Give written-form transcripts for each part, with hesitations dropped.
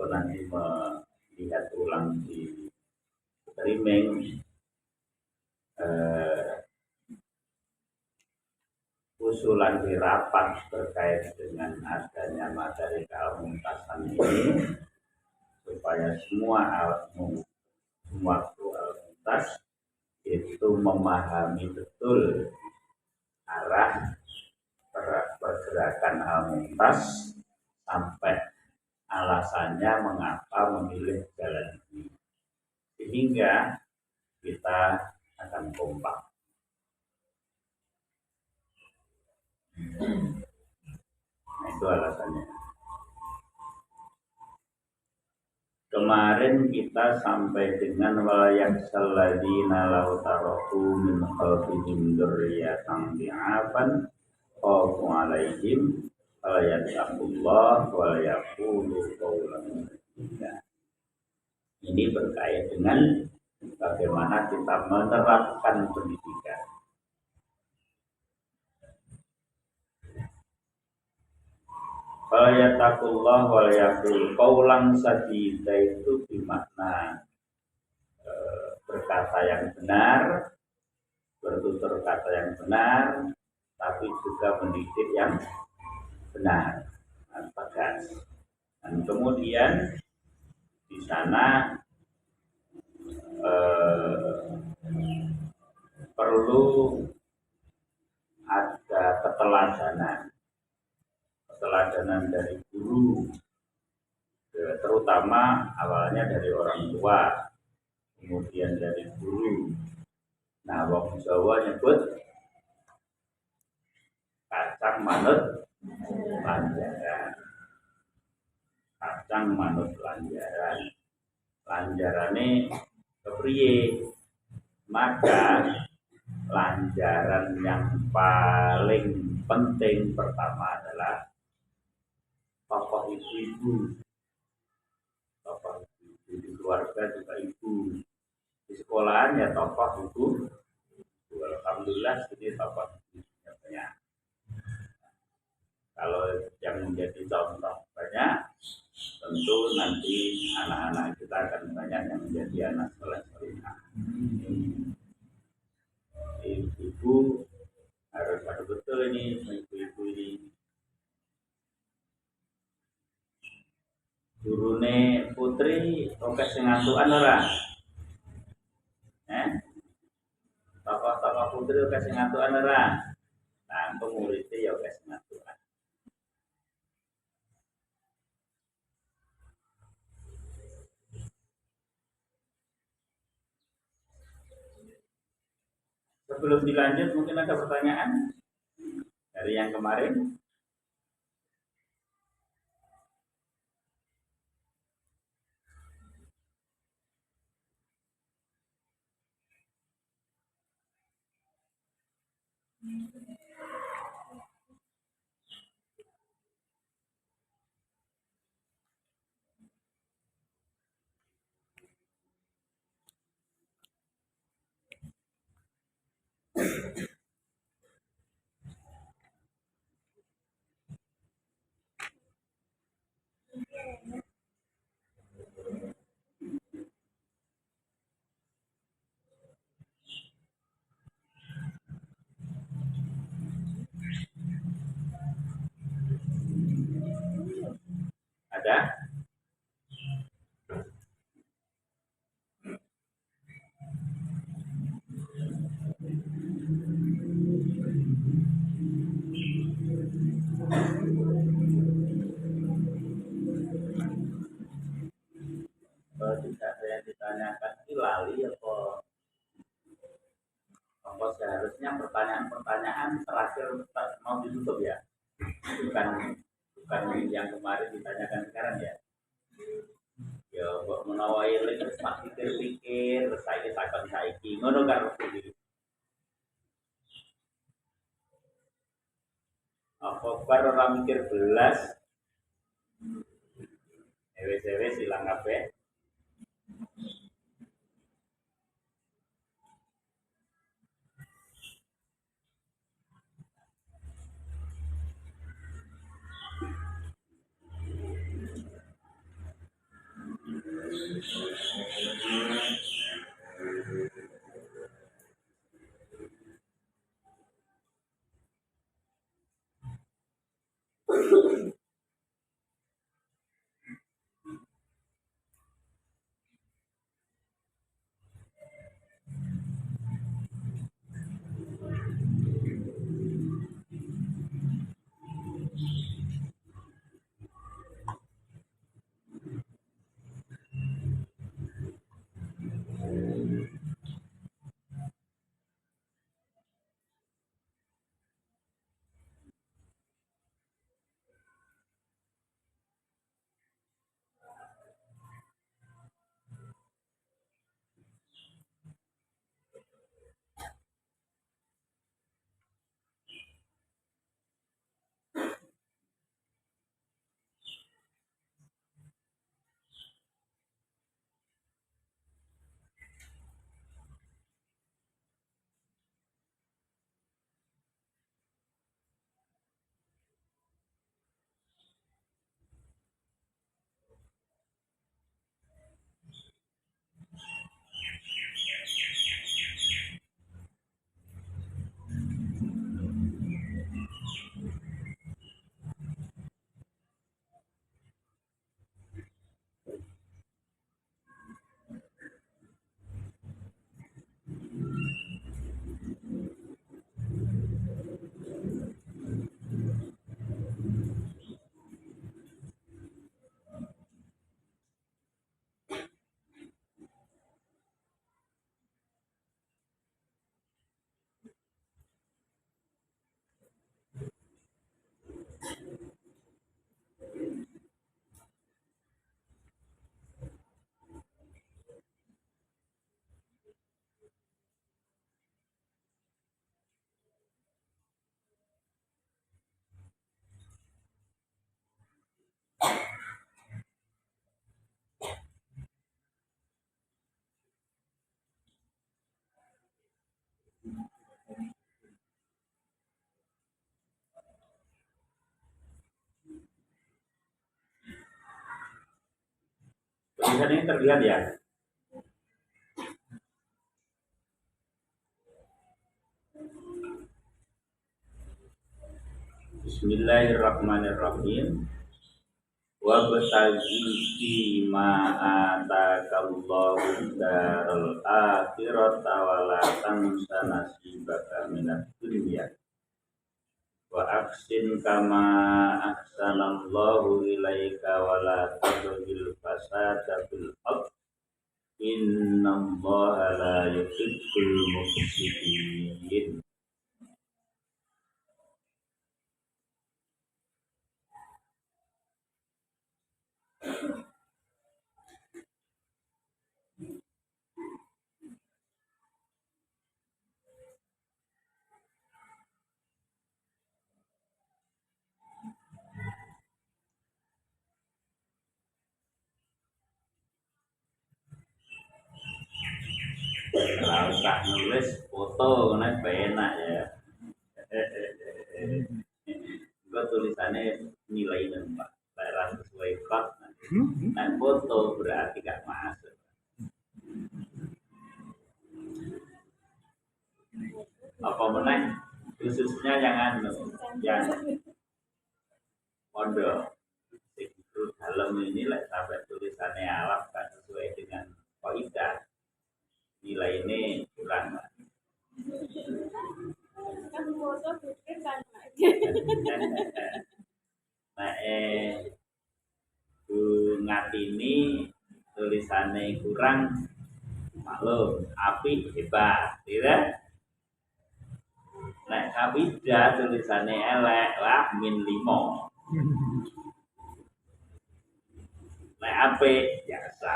atau nanti melihat ulang di streaming usulan di rapat terkait dengan adanya materi kealmuntasan ini supaya semua almuntas itu memahami betul arah pergerakan almuntas sampai alasannya mengapa memilih jalan ini, sehingga kita akan kompak. Nah, itu alasannya. Kemarin kita sampai dengan walayak saladina law taraku min khalfihim dzurriyyatan di'afan khafu 'alaihim fayattaqullah wa yaqulu qawlan sadida. Ini berkait dengan bagaimana kita menerapkan pendidikan. Fayattaqullah wa yaqulu qawlan sadida itu bermakna berkata yang benar, bertutur kata yang benar, tapi juga mendidik yang benar, tegas. Dan kemudian di sana perlu ada keteladanan dari guru, terutama awalnya dari orang tua, kemudian dari guru. Nah, wong Jawa nyebut kacang manut lanjaran. Kacang manut lanjaran. Lanjarane kepriye? Maka lanjaran yang paling penting pertama adalah tokoh ibu-ibu. Tokoh ibu di keluarga juga ibu. Di sekolahan ya tokoh ibu. Alhamdulillah ini tokoh ibunya banyak. Kalau yang menjadi contoh banyak, tentu nanti anak-anak kita akan banyak yang menjadi anak soleh-soleh. Ibu harus ada betul ini, ibu-ibu ini. Gurune putri oke sing atukan ora? Tokoh-tokoh putri oke sing atukan ora? Nah, muridnya ya oke sing atukan. Sebelum dilanjut mungkin ada pertanyaan dari yang kemarin. Ada? Kalau tidak ada yang ditanyakan ini lali apa seharusnya pertanyaan terakhir mau ditutup ya, bukan yang kemarin ditanyakan sekarang ya. Ya kok menawa eling terus pas pikir-pikir terus saiki takon saiki ngono kan mesti. Apa bar ora mikir belas ewe-ewe silang kabeh. Tulisan ini terlihat ya. Bismillahirrahmanirrahim. Wa bataghi ma atakallahu daral akhirata wa la tansa nasibaka minad dunya wa ahsin kama ahsanallahu ilaika wa la tabghil fasada fil ardh innallaha la yuhibbul mufsidin. Kalau usah nulis foto kan enak ya. Gue tulisannya nilai Pak. Daerah sesuai kot. Nah foto berarti gak masuk. Apa menang? Khususnya yang yang pondok. Itu dalam ini lah sampai tulisannya Arab gak sesuai dengan kaidah. Nilai ini kurang. Nah, Bu Ngatini tulisannya kurang, maklum, api hebat, tidak? Nah, Kabidah tulisannya elek, lah min 5. Nah, api biasa.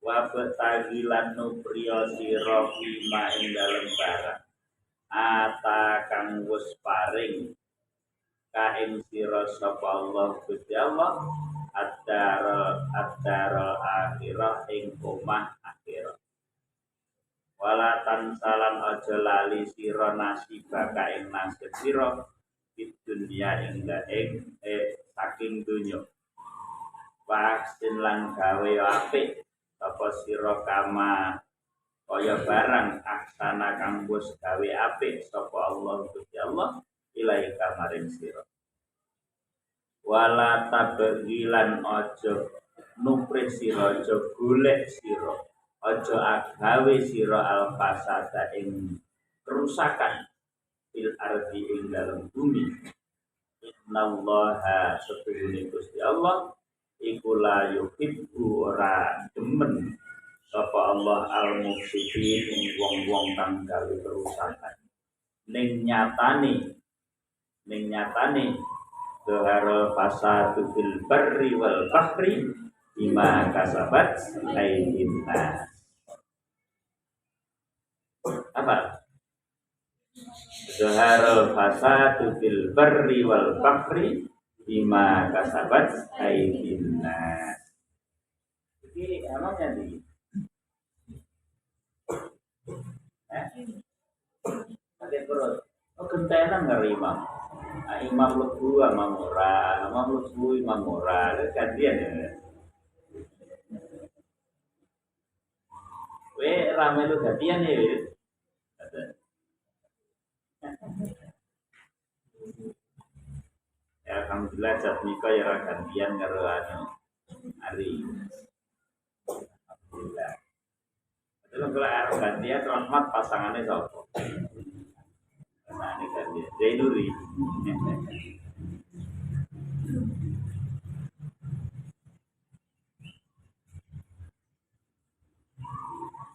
Wabet tagilan nupriyo sira fima ing dalem barang ata kang wis paring ka ing sira sapa Allah Gusti Allah ad-darul akhirah ing omah akhirah wala tansalan aja lali sira nasibaka ing nasib sira dunia saking dunya vaksin lan gawe apik apa sira kama kaya barang aksana kang bos gawe apik sapa Allah Gusti Allah ilaika maring sira wala tabghilan aja nupris sira aja golek sira aja agawe sira al fasada ing kerusakan fil ardi ing dalem bumi innallaha setuhune Gusti Allah iku la yuhibbu ora demen sapa Allah al-mufsidin ing wong-wong kang gawe kerusakan ning nyatane zahara fasadu fil barri wal bahri bima kasabat aydin nas apa zahara fasadu fil barri wal bahri bima kasabat aydin nas iki emangnya di ada perut. Oh gentena ngeri imam. Nah, imam lebu imam ora. Gantian ya. We rame lu gantian ya. Ya alhamdulillah jat nika ya gantian karo anu hari. Alhamdulillah. Kalau gantian rahmat pasangannya sapa? Nah, ini kan dia Zainuri.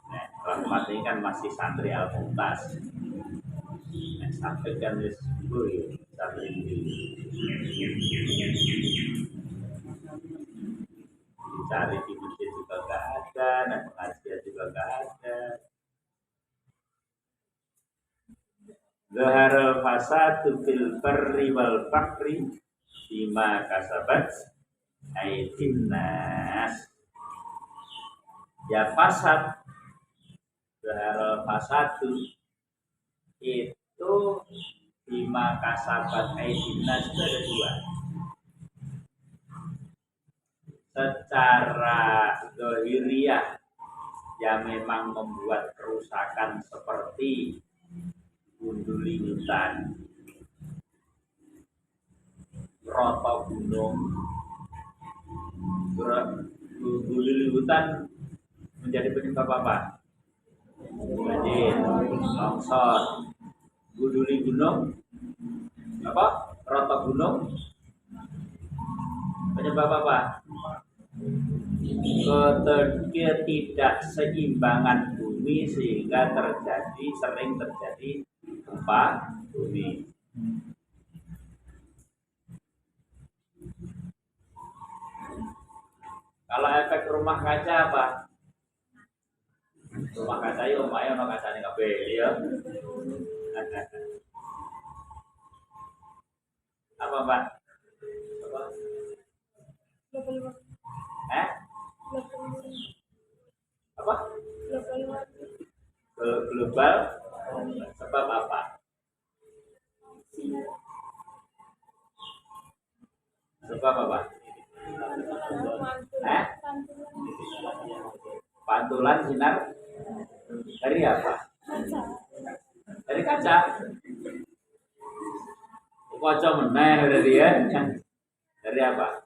Nah, rahmat ini kan masih santri Al-Mumtaz. Nah, sampai kan santri dicari di masjid juga gak ada, nah pengajian juga gak ada. Zahara fasadu fil barri wal bahri bima kasabat aydin nas. Ya fasad zahara fasadu itu bima kasabat aydin nas itu ada dua. Secara zahiriyah yang memang membuat kerusakan seperti gunduli hutan, roto gunung, gunduli hutan menjadi penyebab apa? Banjir, longsor, gunduli gunung, apa? Roto gunung, penyebab apa? Ketidakseimbangan bumi sehingga sering terjadi gempa bumi. Kalau efek rumah kaca apa? Rumah kaca itu lumayan ono kacane kabeh ya. Apa, Pak? Apa? Apa? Global sebab apa? Sebab apa? Pantulan sinar dari apa? Dari kaca. Kaca meneh dari ya. Dari apa?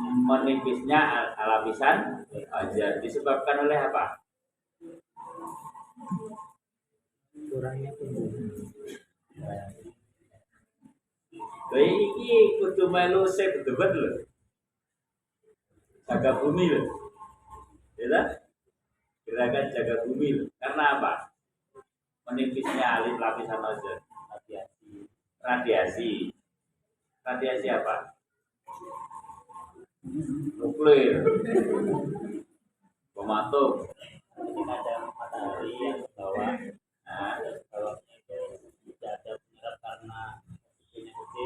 Menipisnya lapisan ozon disebabkan oleh apa? Kurangnya tumbuhan. Iki kudu melu sep debat lho. Jaga bumi lho. Ya, gerakan jaga bumi lho. Karena apa? Menipisnya lapisan ozon, radiasi. Radiasi apa? Nuklir, bom atom. Ini ada matahari yang bawah. Nah, kalau tidak ada sinar karena oksigennya gede,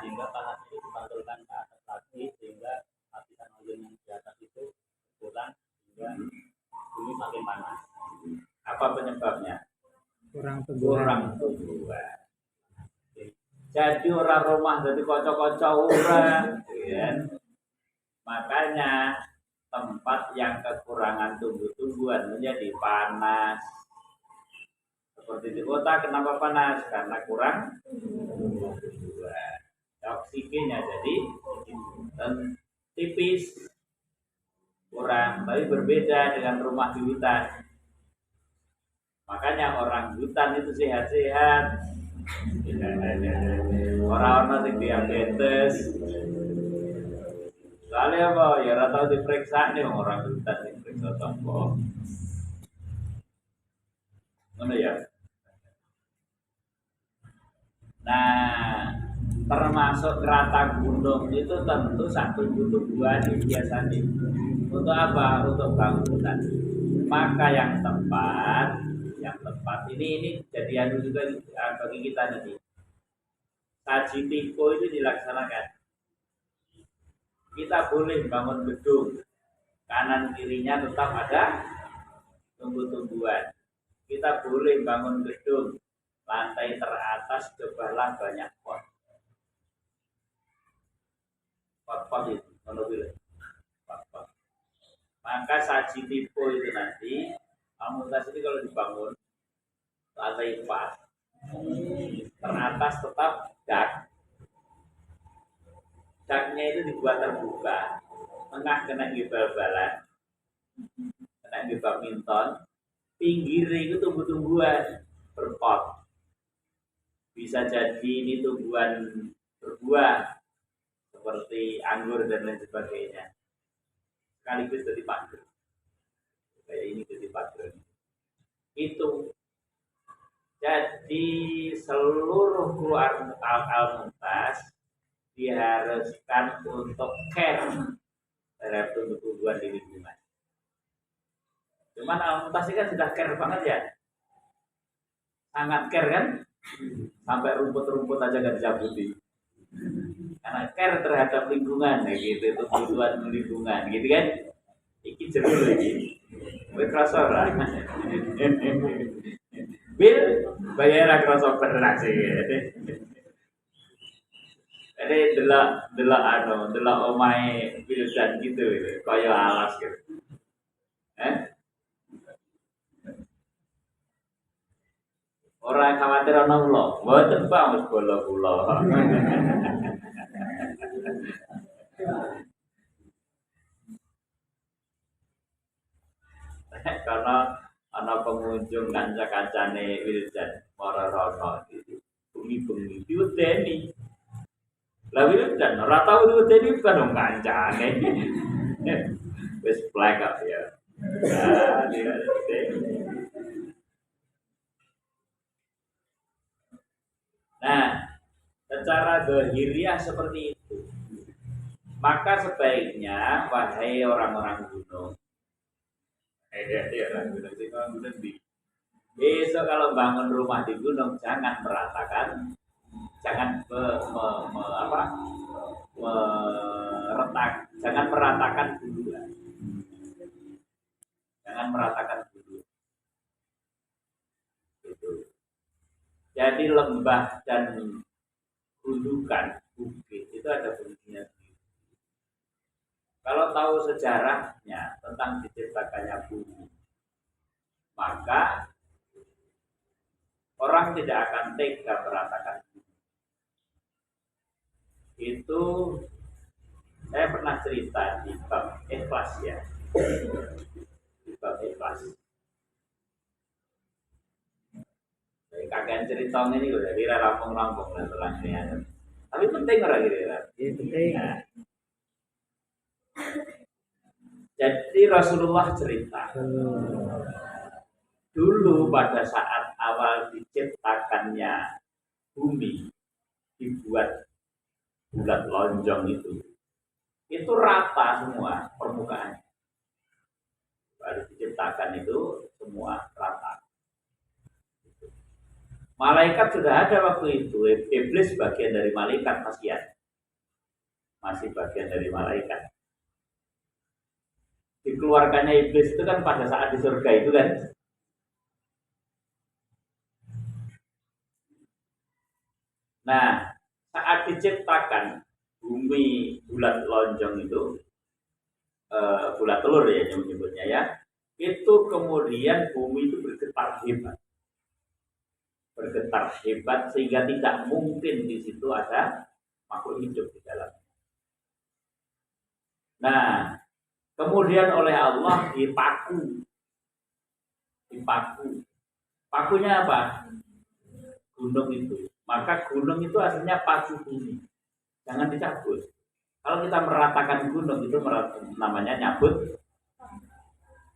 sehingga panas itu dipantulkan ke atas lagi, sehingga lapisan ozon yang di atas itu kurang, sehingga bumi makin panas. Apa penyebabnya? Kurang kurang tumbuhan. Jadi orang rumah jadi kocok-kocok orang, ya. Makanya tempat yang kekurangan tumbuh-tumbuhan menjadi panas. Seperti di kota, kenapa panas? Karena kurang tumbuh-tumbuhan. Oksigennya jadi tipis, kurang. Tapi berbeda dengan rumah di hutan. Makanya orang hutan itu sehat-sehat. Orang-orang yang diabetes. Soalnya apa? Ya ora tau diperiksa nih orang hutan diperiksa tombo. Ngono ya. Nah, termasuk kerata gunung itu tentu satu tumbuhan biasanya. Untuk apa? Untuk bangunan. Maka yang tepat ini jadi anu juga bagi kita nanti. Saji tiko itu dilaksanakan. Kita boleh bangun gedung, kanan kirinya tetap ada tumbuh-tumbuhan. Kita boleh bangun gedung, lantai teratas cobalah banyak pot. Pot-pot itu, monobil. Pot-pot. Maka saji tiko itu nanti, amuntas ini kalau dibangun lantai 4, teratas tetap dak. Daknya itu dibuat terbuka, tengah kena bal-balan, kena badminton, pinggir itu tumbuh-tumbuhan berpot. Bisa jadi ini tumbuhan berbuah seperti anggur dan lain sebagainya. Sekaligus jadi pagar. Kayak ini jadi pagar. Itu jadi seluruh keluarga Al-Muntas diharuskan untuk care terhadap tumbuh-tumbuhan di lingkungan. Cuman Al-Muntas ini kan sudah care banget ya, sangat care kan, sampai rumput-rumput aja gak dicabuti. Karena care terhadap lingkungan, gitu, kebutuhan lingkungan, gitu kan? Iki jeruk lagi, kerasa lah. Bil bayar kerasa berreaksi. Jadi delok omahe Wildan gitu, kaya alas gitu. Orang khawatir ana ulo, mboten Pak wis bola kula. Karena ana pengunjung kanca-kancane Wildan marana gitu. Bengi-bengi diudeni. Lah Wildan ora tau diudeni kan kancane. Wis black up ya. Nah, secara zahiriah seperti itu. Maka sebaiknya wahai orang-orang gunung, besok kalau bangun rumah di gunung jangan meratakan, jangan jangan meratakan duluan. Jangan meratakan dulu. Gitu. Jadi lembah dan gundukan bukit itu ada fungsinya. Kalau tahu sejarahnya tentang diciptakannya bumi, maka orang tidak akan tega meratakan bumi. Itu saya pernah cerita di bab ikhlas ya. Di bab ikhlas. Kagian cerita ini loh, jadi rampung-rampung lah telahnya. Tapi penting orang kira-kira. Iya penting. Nah. Jadi Rasulullah cerita dulu pada saat awal diciptakannya bumi dibuat bulat lonjong itu rata semua permukaannya. Baru diciptakan itu semua rata. Malaikat sudah ada waktu itu. Iblis bagian dari malaikat masih bagian dari malaikat. Dikeluarkannya iblis itu kan pada saat di surga itu kan. Nah, saat diciptakan bumi bulat lonjong itu, bulat telur ya nyebutnya ya, itu kemudian bumi itu bergetar hebat sehingga tidak mungkin di situ ada makhluk hidup di dalam. Nah, kemudian oleh Allah dipaku. Pakunya apa? Gunung itu. Maka gunung itu aslinya paku bumi. Jangan dicabut. Kalau kita meratakan gunung itu namanya nyabut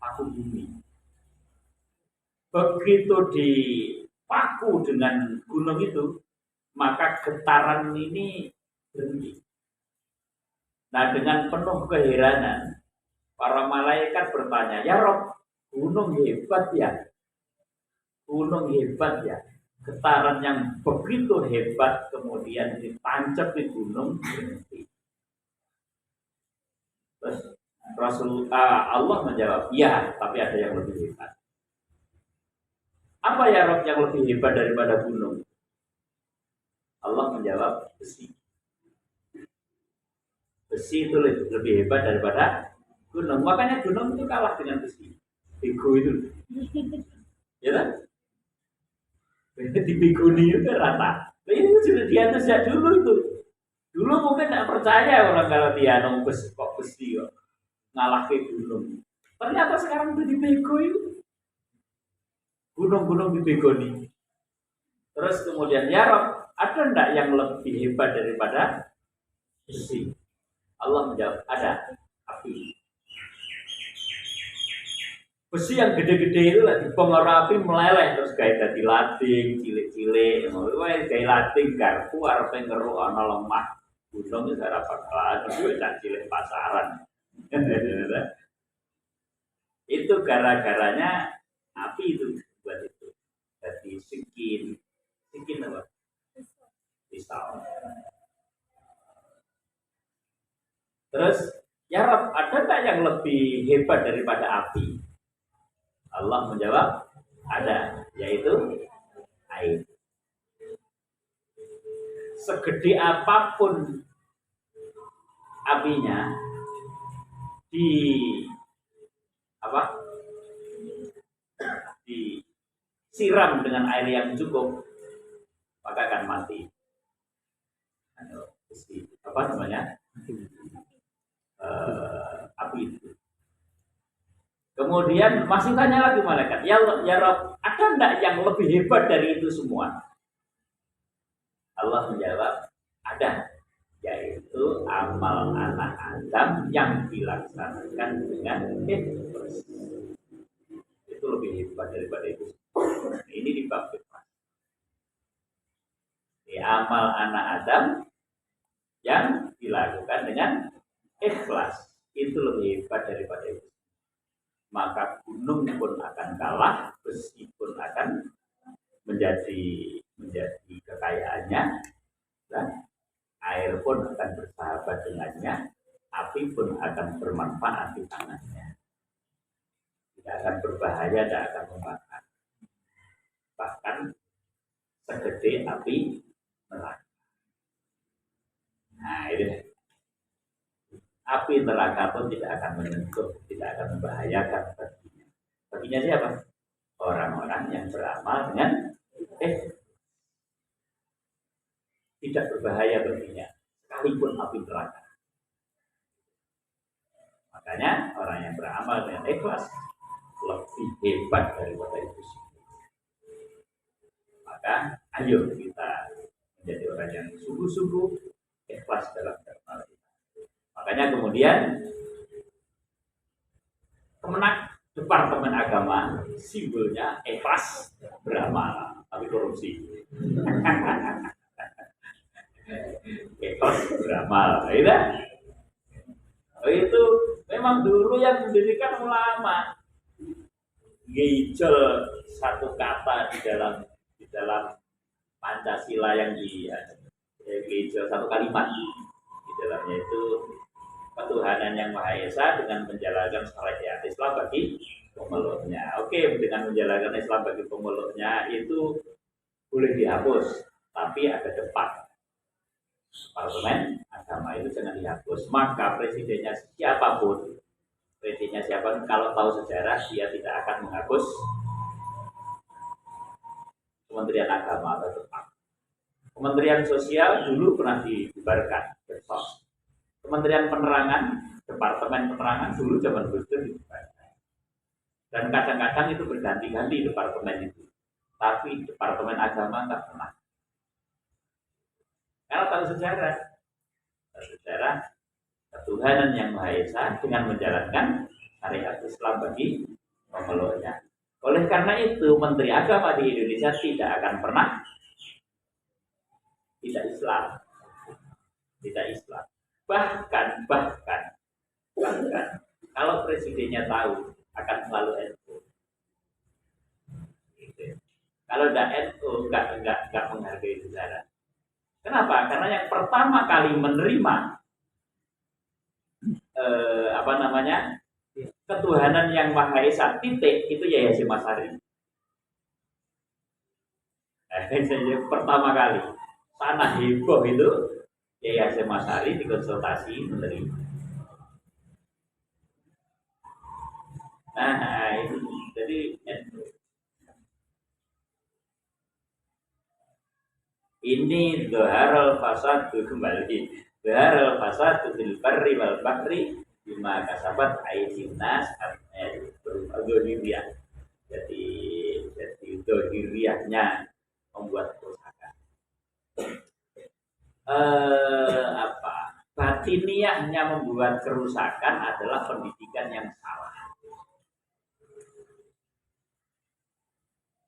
paku bumi. Begitu dipaku dengan gunung itu, maka getaran ini berhenti. Nah, dengan penuh keheranan, para malaikat bertanya, "Ya Rob, gunung hebat ya? Gunung hebat ya? Getaran yang begitu hebat kemudian ditancap di gunung berhenti." Terus Allah menjawab, "Ya, tapi ada yang lebih hebat." Apa ya Rob yang lebih hebat daripada gunung? Allah menjawab, besi. Besi itu lebih hebat daripada gunung. Makanya gunung itu kalah dengan besi. Bego itu. Ya kan? Di begoni itu rata. Nah, ini sudah diatur sejak dulu itu. Dulu mungkin tidak percaya orang kalau dia kok besi kok ngalah ke gunung. Ternyata sekarang itu dibego itu. Gunung-gunung dibegoni. Terus kemudian ya Rob, ada enggak yang lebih hebat daripada besi? Allah menjawab, ada, api. Besi yang gede-gede itu lagi dibongkar api meleleh terus kayak dadi lading, cilik-cilik, kayak lading garpu arepe ngeruk ana lemah. Gunung itu ora bakalan duwe cilik pasaran. Itu gara-garanya api itu buat itu. Jadi sikin apa? Pisau. Terus ya Rob, ada tak yang lebih hebat daripada api? Allah menjawab, ada, yaitu air. Segede apapun apinya disiram dengan air yang cukup, maka akan mati. Apa namanya? Api itu. Kemudian masih tanya lagi malaikat, ya Rob, ada enggak yang lebih hebat dari itu semua? Allah menjawab, ada, yaitu amal anak Adam yang dilaksanakan dengan ikhlas. Itu lebih hebat daripada itu. Ini di bab ikhlas. Amal anak Adam yang dilakukan dengan ikhlas itu lebih hebat daripada itu. Maka gunung pun akan kalah, besi pun akan menjadi kekayaannya, dan air pun akan bersahabat dengannya, api pun akan bermanfaat di tangannya. Tidak akan berbahaya, tidak akan membakar. Bahkan segede api neraka. Nah, ini api neraka pun tidak akan menyentuh, tidak akan membahayakan baginya. Baginya siapa? Orang-orang yang beramal dengan tidak berbahaya baginya, sekalipun api neraka. Makanya orang yang beramal dengan ikhlas lebih hebat daripada itu. Maka ayo kita menjadi orang yang sungguh-sungguh ikhlas dalam beramal. Makanya kemudian Departemen Agama simbolnya ikhlas beramal, tapi korupsi. Ikhlas beramal, itu memang dulu yang mendirikan ulama. Gejol satu kata di dalam Pancasila yang gejol satu kalimat di dalamnya itu ketuhanan yang Maha Esa dengan menjalankan syariat Islam bagi pemeluknya. Oke, dengan menjalankan Islam bagi pemeluknya itu boleh dihapus, tapi ada depan. Departemen Agama itu jangan dihapus. Maka presidennya siapapun, kalau tahu sejarah dia tidak akan menghapus Kementerian Agama atau tetap. Kementerian Sosial dulu pernah dibubarkan, Kementerian Penerangan, Departemen Penerangan dulu zaman Gus Dur dibubarkan. Dan kadang-kadang itu berganti-ganti departemen itu. Tapi Departemen Agama tak pernah. Kalau tahu sejarah ketuhanan yang Maha Esa dengan menjalankan syariat Islam bagi pemeluknya. Oleh karena itu, Menteri Agama di Indonesia tidak akan pernah tidak Islam. Bahkan kalau presidennya tahu akan selalu NU. Gitu. Kalau tidak NU, nggak menghargai sejarah. Kenapa? Karena yang pertama kali menerima ketuhanan yang Maha Esa titik itu Yai Hasyim Asy'ari. Pertama kali tanah heboh itu Yai Hasyim Asy'ari dikonsultasi menerima. Nah, itu jadi ini dhaharal fasad kembali. Dhaharal fasad fil barri wal bahri bima kasabat aydin nas dzahiriyah. Jadi dzahiriyahnya membuat kerusakan. Batiniahnya membuat kerusakan adalah pendidikan yang salah.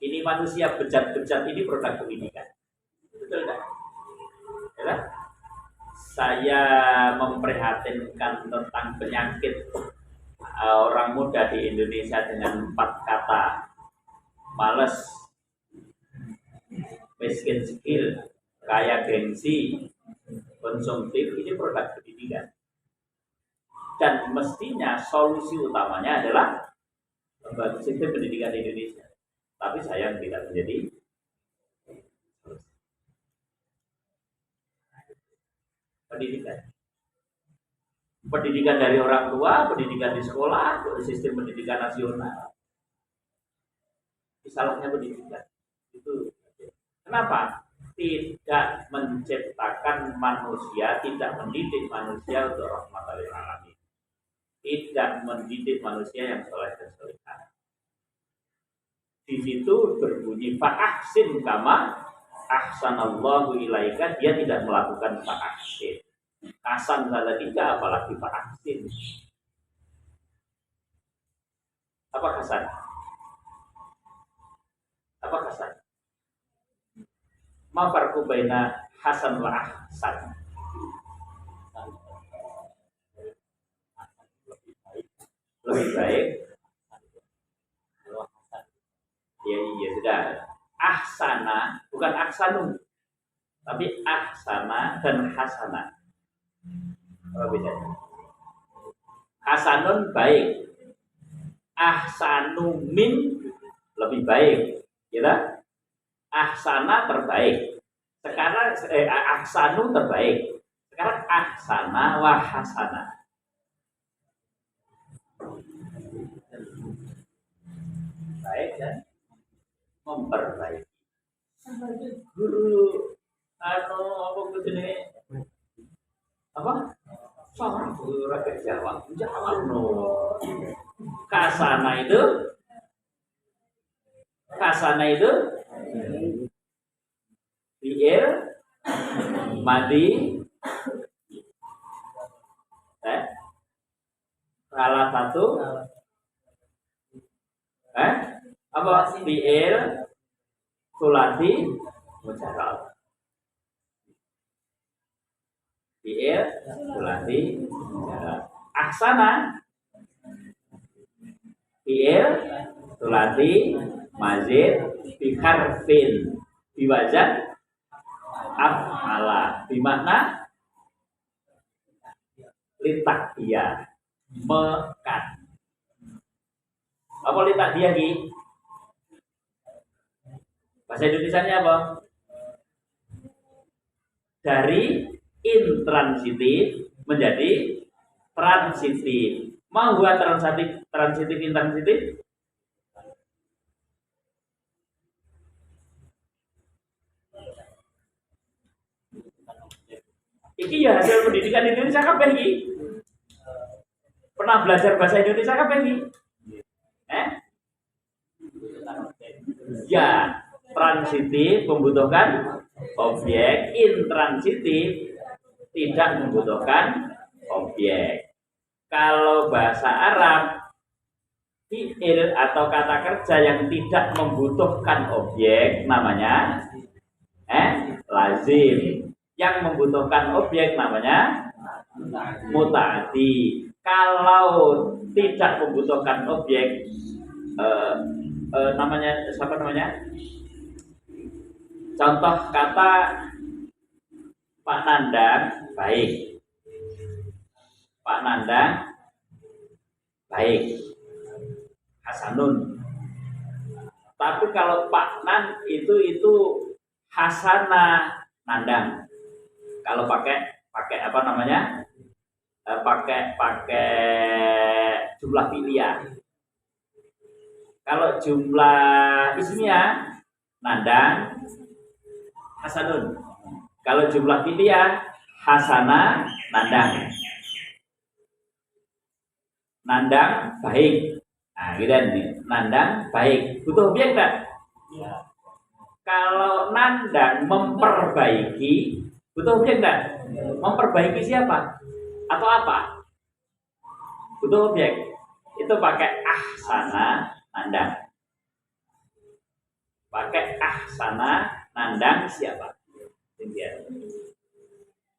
Ini manusia bejat-bejat ini produk pendidikan. Betul kan? Ya, saya memprihatinkan tentang penyakit orang muda di Indonesia dengan 4 kata: males, miskin skill, kaya gengsi, konsumtif. Ini produk pendidikan. Dan mestinya solusi utamanya adalah sistem pendidikan di Indonesia. Tapi sayang tidak menjadi pendidikan dari orang tua, pendidikan di sekolah, sistem pendidikan nasional. Salahnya pendidikan itu. Kenapa? Tidak menciptakan manusia, tidak mendidik manusia untuk rahmatan lil alamin. Tidak mendidik manusia yang soleh dan solehah. Di situ berbunyi fa'ahsin kama ahsanallahu ilaika. Dia tidak melakukan fa'ahsin. Hasan saja tidak, apalagi fa'ahsin. Apa hasan? Ma farqu baina hasan wa ahsan? Lebih baik. Ya sudah. Ahsana bukan ahsanun, tapi ahsana dan hasana. Apa bedanya? Hasanun baik, ahsanu min lebih baik, ya. Ahsana terbaik. Sekarang ahsanu terbaik. Sekarang ahsana wa hasana. Baik dan memperbaiki. Guru apa ini? Apa? Seorang guru rakyat Jawa. No. Kasana itu fi'il madi salah satu apa fi'il sulasi mujarrad. Fi'il sulasi mujarrad. Ahsana fi'il sulasi mazid bi harfin biwazan af'ala, bimakna litak dia mekan. Apa litak dia Ki? Bahasa Indonesianya apa? Dari intransitif menjadi transitif. Mau buat transitif intransitif? Iki ya hasil pendidikan Indonesia kabeh iki. Pernah belajar bahasa Indonesia kabeh iki? Ya, transitif membutuhkan objek, intransitif tidak membutuhkan objek. Kalau bahasa Arab, fi'il atau kata kerja yang tidak membutuhkan objek namanya lazim. Yang membutuhkan objek namanya mutaati. Kalau tidak membutuhkan objek namanya siapa namanya? Contoh kata Pak Nandang baik. Pak Nandang baik. Hasanun. Tapi kalau Pak Nan itu Hasana Nandang. Kalau pakai apa namanya? Pakai jumlah fi'liyah. Kalau jumlah ismiyah Nandang Hasanun. Kalau jumlah fi'liyah Hasana Nandang. Nandang baik. Nah, gitu nih. Nandang baik. Butuh objek enggak? Ya. Kalau Nandang memperbaiki, butuh objek enggak? Ya. Memperbaiki siapa? Atau apa? Butuh objek. Itu pakai ahsana Nandang. Pakai ahsana Nandang siapa?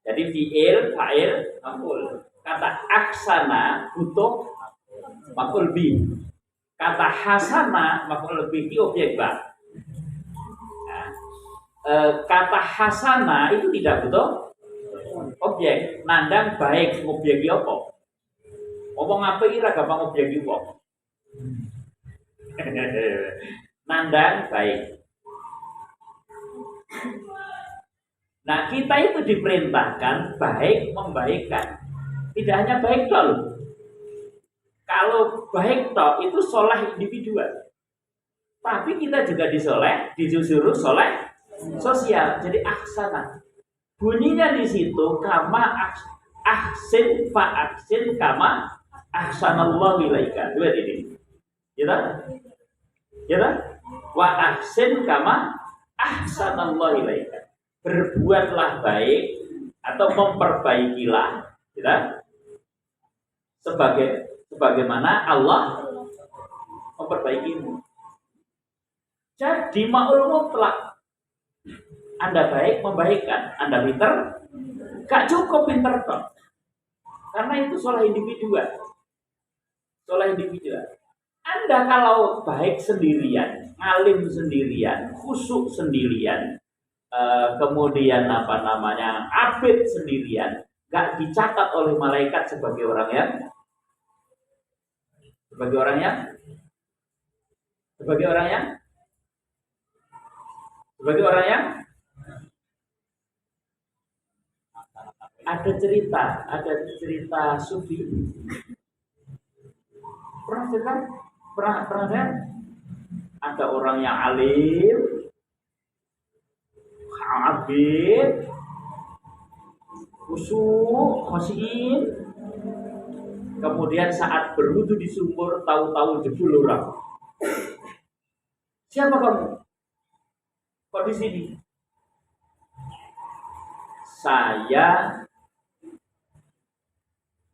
Jadi fi'il, fa'il, maf'ul. Kata aksana butuh maf'ul bi. Kata hasana maf'ul bi itu objek ba. Nah, kata hasana itu tidak butuh objek. Nandang baik objek apa? Ngomong apa ira gampang objek apa? Nandang baik. Nah, kita itu diperintahkan baik membaikkan. Tidak hanya baik toh. Kalau baik toh itu soleh individual. Tapi kita juga disuruh soleh sosial. Jadi ahsana. Bunyinya di situ kama ahsin fa ahsin kama ahsanallahu ilaika. Dua ini. Ya. Ya. Wa ahsin kama ahsanallahu ilaika. Berbuatlah baik atau memperbaikilah, ya, sebagaimana Allah memperbaikimu. Jadi ma'ul mutlak. Anda baik membaikkan, Anda pinter, gak cukup pinter toh. Karena itu soal individual. Soal individual. Anda kalau baik sendirian, alim sendirian, khusyuk sendirian, kemudian apa namanya abid sendirian, gak dicatat oleh malaikat sebagai orang yang ada cerita sufi. Pernah kan? Ada orang yang alim, abid, khusyuk, khosyin. Kemudian saat berwudu di sumur tahu-tahu jebul orang. Siapa kamu? Kok di sini? Saya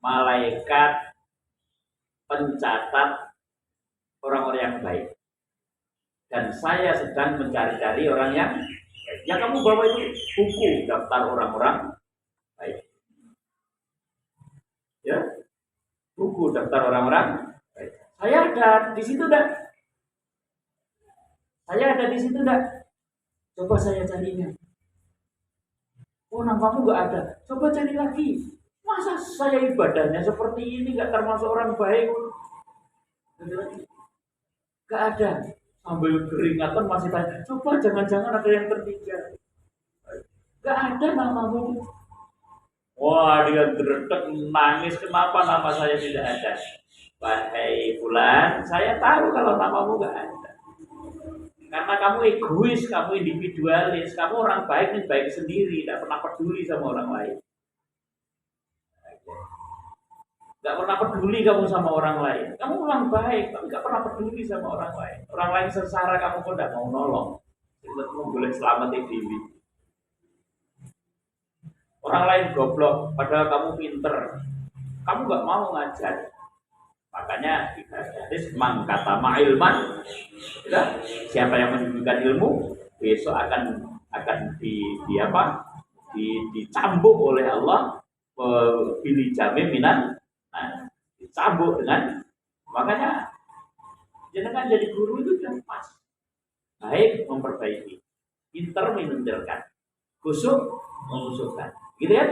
malaikat pencatat orang-orang yang baik. Dan saya sedang mencari-cari orang yang baik. Yang kamu bawa itu buku daftar orang-orang baik. Ya, buku daftar orang-orang baik. Saya ada di situ dah. Coba saya carinya. Oh, namamu nggak ada. Coba cari lagi. Masa saya ibadahnya seperti ini nggak termasuk orang baik? Nggak ada. Sambil keringatan masih tanya. Coba jangan-jangan ada yang tertinggal. Nggak ada namamu. Wah, dia dretek nangis, kenapa nama saya tidak ada? Wahai Fulan, saya tahu kalau namamu gak ada. Karena kamu egois, kamu individualis, kamu orang baik nih baik sendiri, tidak pernah peduli sama orang lain. Gak pernah peduli kamu sama orang lain. Kamu orang baik, tapi gak pernah peduli sama orang lain. Orang lain sengsara, kamu pun tidak mau nolong. Kamu boleh selamat diri. Orang lain goblok, padahal kamu pinter. Kamu gak mau ngajar. Makanya di hadis mangkata ma'ilman, siapa yang menunjukkan ilmu besok akan di apa? Dicambuk oleh Allah pilih jamin minan. Nah, dicambuk dengan makanya jangan jadi guru itu sudah pas. Baik memperbaiki, pinter menunjukkan, kusuk mengusulkan, gitu kan?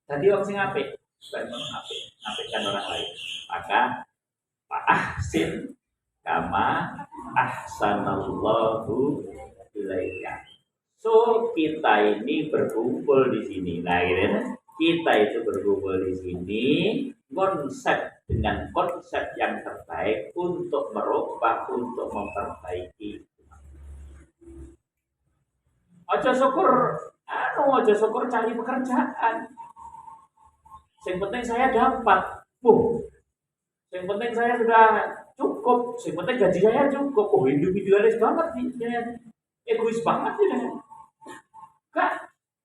Tadi orang sing apik, bukan apikkan orang lain. Maka Pak Ahsin kama ahsanallahu ilaika. So kita ini berkumpul di sini. Nah, gitu, kita itu berkumpul di sini dengan konsep yang terbaik untuk merubah, untuk memperbaiki. Ojo syukur cari pekerjaan. Yang penting saya dapat. Yang penting saya sudah cukup. Yang penting gaji saya cukup. Oh, individualis banget nih. Egois banget nih.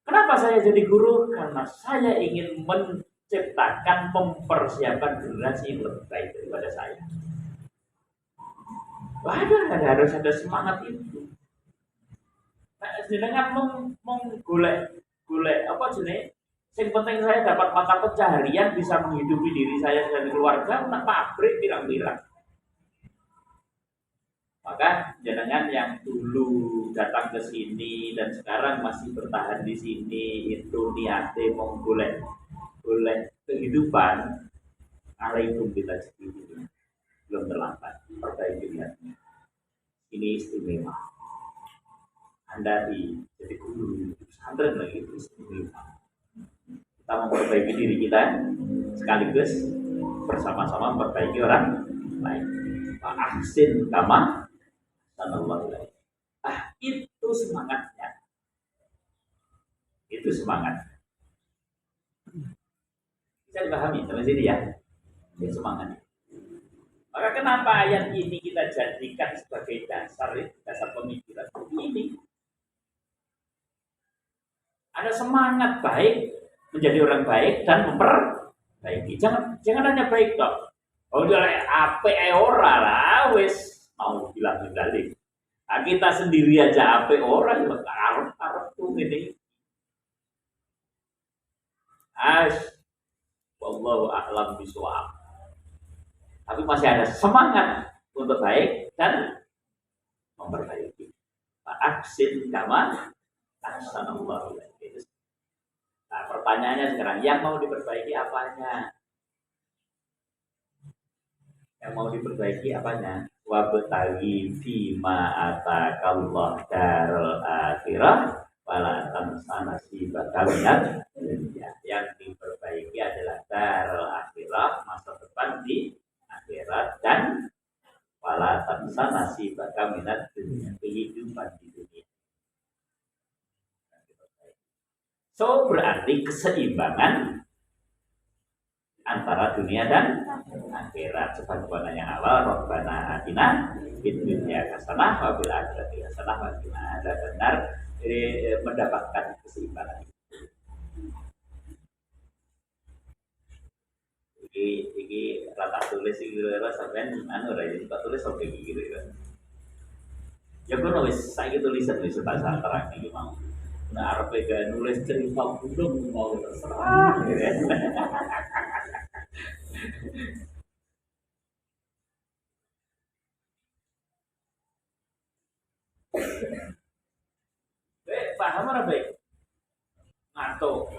Kenapa saya jadi guru? Karena saya ingin menciptakan, mempersiapkan generasi yang lebih baik daripada saya. Harus ada semangat itu. Nah, jenengan golek apa jenis? Yang penting saya dapat mata pencaharian, bisa menghidupi diri saya dan keluarga, nak pabrik bilang-bilang. Maka jenengan yang dulu datang ke sini dan sekarang masih bertahan di sini itu niatnya mau golek kehidupan. Alaikum kita jadi belum terlambat, perbaiki niatnya. Ini istimewa. Anda jadi guru pesantren lagi itu istimewa. Kita memperbaiki diri kita sekaligus bersama-sama memperbaiki orang lain. Pak Ahsin kama sallallahu alaihi. Itu semangatnya. Itu semangat. Bisa dipahami sampai sini ya? Itu semangat. Maka kenapa ayat ini kita jadikan sebagai dasar pemikiran ini? Ada semangat baik menjadi orang baik dan memperbaiki. Jangan hanya baik toh. Oh dia ape ora lah wis mau bilang balik. Nah, kita sendiri aja ape ora ya arep tuh ngene. Wallahu a'lam bishawab. Tapi masih ada semangat untuk baik dan memperbaiki. Aksin kama ahsanallahu ilaik. Nah, pertanyaannya sekarang, yang mau diperbaiki apanya? Yang mau diperbaiki apanya? Wabtaghi fima atakallah darul akhirah wala tansa nasibaka minad dunya. Yang diperbaiki adalah darul akhirah, masa depan di akhirat, dan wala tansa nasibaka minad dunya, kehidupan di dunia. So berarti keseimbangan antara dunia dan akhirat. Sebagaimana yang awal, Rabbana atina fid dunya hasanah wa fil akhirati hasanah wa qina adzabannar. Mendapatkan keseimbangan. Iki rata tulis iki lho sampean anu ra iki tulis oke iki gitu. Ya kono wis saiki tulisan wis tak terang iki mau. Nah, arep nulis cerita kudu mau terserah. Paham ora baik? Ngantuk.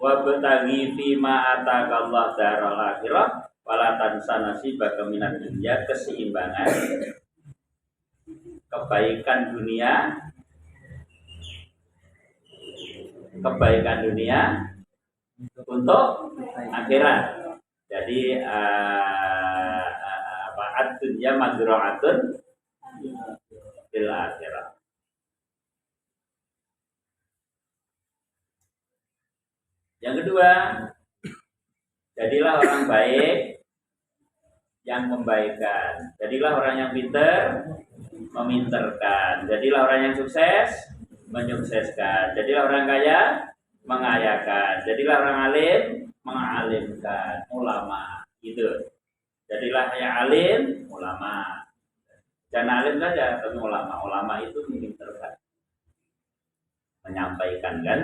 Wabtaghi fima ataka Allah daral akhirah wala tansa nasibaka minad dunya, keseimbangan kebaikan dunia untuk akhirat. Jadi ad-dunya mazra'atun fil akhirah. Yang kedua, jadilah orang baik yang membaikkan. Jadilah orang yang pintar, meminterkan. Jadilah orang yang sukses, menyukseskan. Jadilah orang kaya, mengayakan. Jadilah orang alim, mengalimkan. Ulama, gitu. Jadilah yang alim, ulama. Jangan alim saja, tapi ulama. Ulama itu meminterkan, menyampaikan, kan?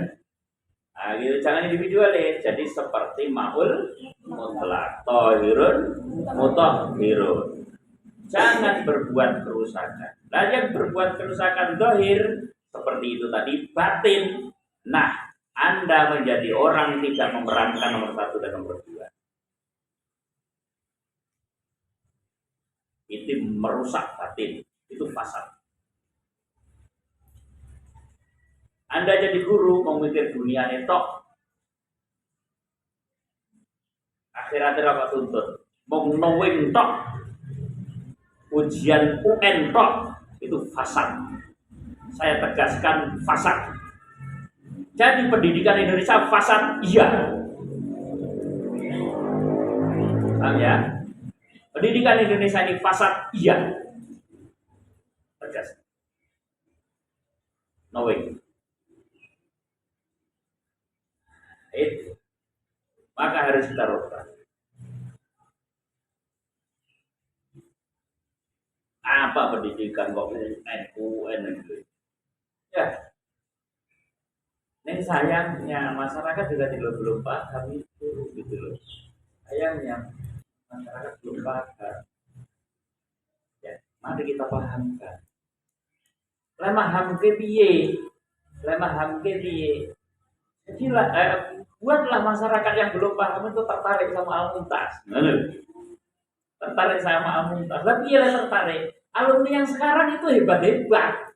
Nah, gitu. Jangan individualis. Jadi seperti maul mutlak, tohirun mutahhirun. Jangan berbuat kerusakan. Nah, yang berbuat kerusakan dohir seperti itu tadi, batin. Nah, Anda menjadi orang tidak memerankan nomor satu dan nomor dua. Itu merusak batin. Itu fasad. Anda jadi guru memikir dunia netok, akhiratnya apa tuntut? Mau knowing tok, ujian UN tok, itu fasad. Saya tegaskan fasad. Jadi pendidikan Indonesia fasad, iya. Paham ya? Pendidikan Indonesia ini fasad, iya. Tegas. No way. Itu. Maka harus kita rubah. Apa pendidikan kok UN itu? Ya. Ini sayangnya masyarakat juga belum paham itu, gitu loh. Sayangnya masyarakat belum paham. Ya, mari kita pahamkan. Lemah ke piye? Jadi buatlah masyarakat yang belum paham itu tertarik sama Al-Muntas. Tertarik sama Al-Muntas. Tapi ia tertarik. Alumni yang sekarang itu hebat-hebat.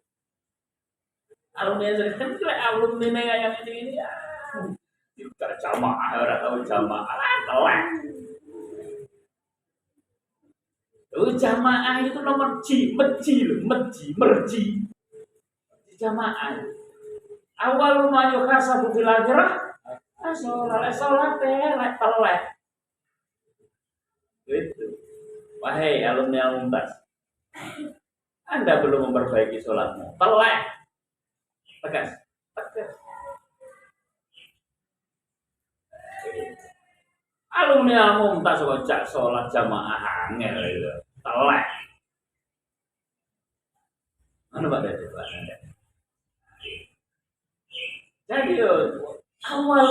Alumni yang sekarang itu alumni yang ini ya. Juga jamaah, orang tahu jamaah. Telek. Jamaah itu nomor merji. Jamaah. Awal ma yuhasabu fil akhirah sholat telek. Gitu. Wahai alumni Al-Muntas, Anda belum memperbaiki sholatmu. Telek. Tegas. Alumni Al-Muntas kok sholat jamaah angel gitu. Telek. Mana Pak Dede? Jadi awal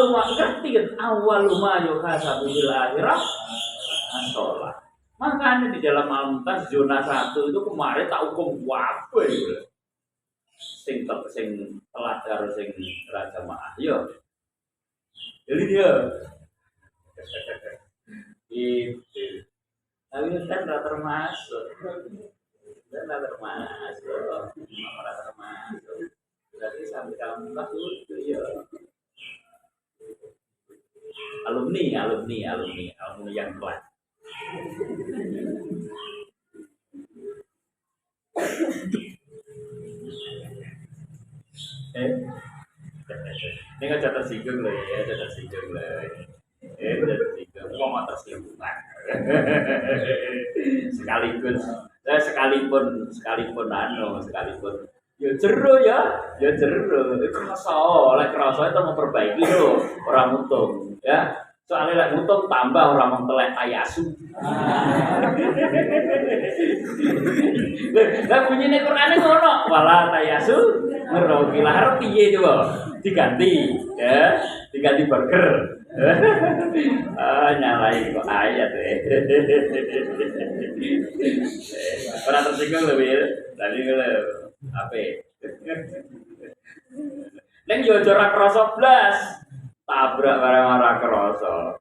ma yuhasabu fil akhirah sholat. Makanya di dalam Al-Muntas zona 1 itu kemarin tak hukum apa itu. Sing telat harus sing raja jamaah. Yo. Jadi dia itu. Tapi kan tidak termasuk. Berarti sampai kamu itu ya. Alumni yang kelas. Ini kan jatuh singgung loh ya, jatuh singgung. Mau tersinggung. Sekalipun ya jero kerasa itu memperbaiki loh orang untung ya. Soalnya lek untung tambah orang mentelek tayasu. Lah bunyinya Qur'ane ngono, wala tayasu ngerogi lah arep piye coba? Diganti ya, diganti burger. Nyalain kok ayat Orang tersinggung lebih tadi kalau apa? Neng yo ora krasa blas. Tabrak barang ora krasa.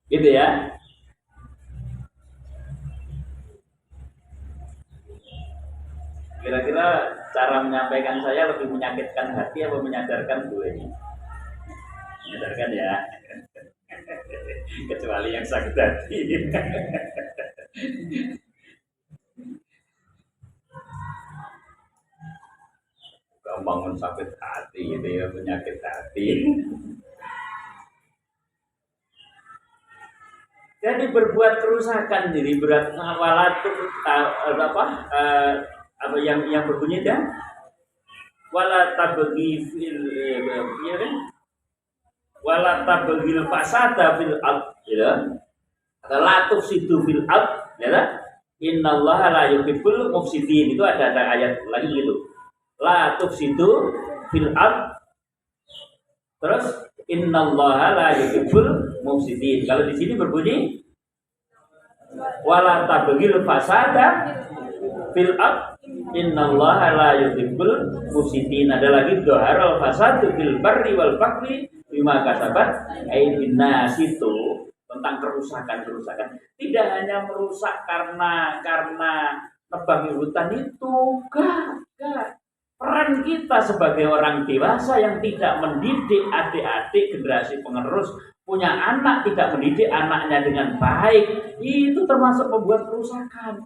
Gitu ya. Kira-kira cara menyampaikan saya lebih menyakitkan hati atau menyadarkan gue ini? Menyadarkan ya. Kecuali yang sakit hati. Gampang sakit hati gitu ya, penyakit hati. Jadi berbuat kerusakan, jadi berat awalat apa yang berbunyi dan wala tabghi fil ya kan wala tabghil fasada fil ard ya la tufsidu fil ard ya innallaha la yuhibbul mufsidin. Itu ada ayat lagi gitu, la tufsidu fil ard terus innallaha la yuhibbul mufsidin. Kalau di sini berbunyi wala tabghil fasada fil ard innallaha la yuhibbul mufsidin. Ada lagi dhaharal fasadu fil barri wal bahri bima kasabat aydin nas. Itu tentang kerusakan. Tidak hanya merusak karena nebang hutan itu, enggak. Peran kita sebagai orang dewasa yang tidak mendidik adik-adik generasi penerus punya anak tidak mendidik anaknya dengan baik, itu termasuk membuat kerusakan.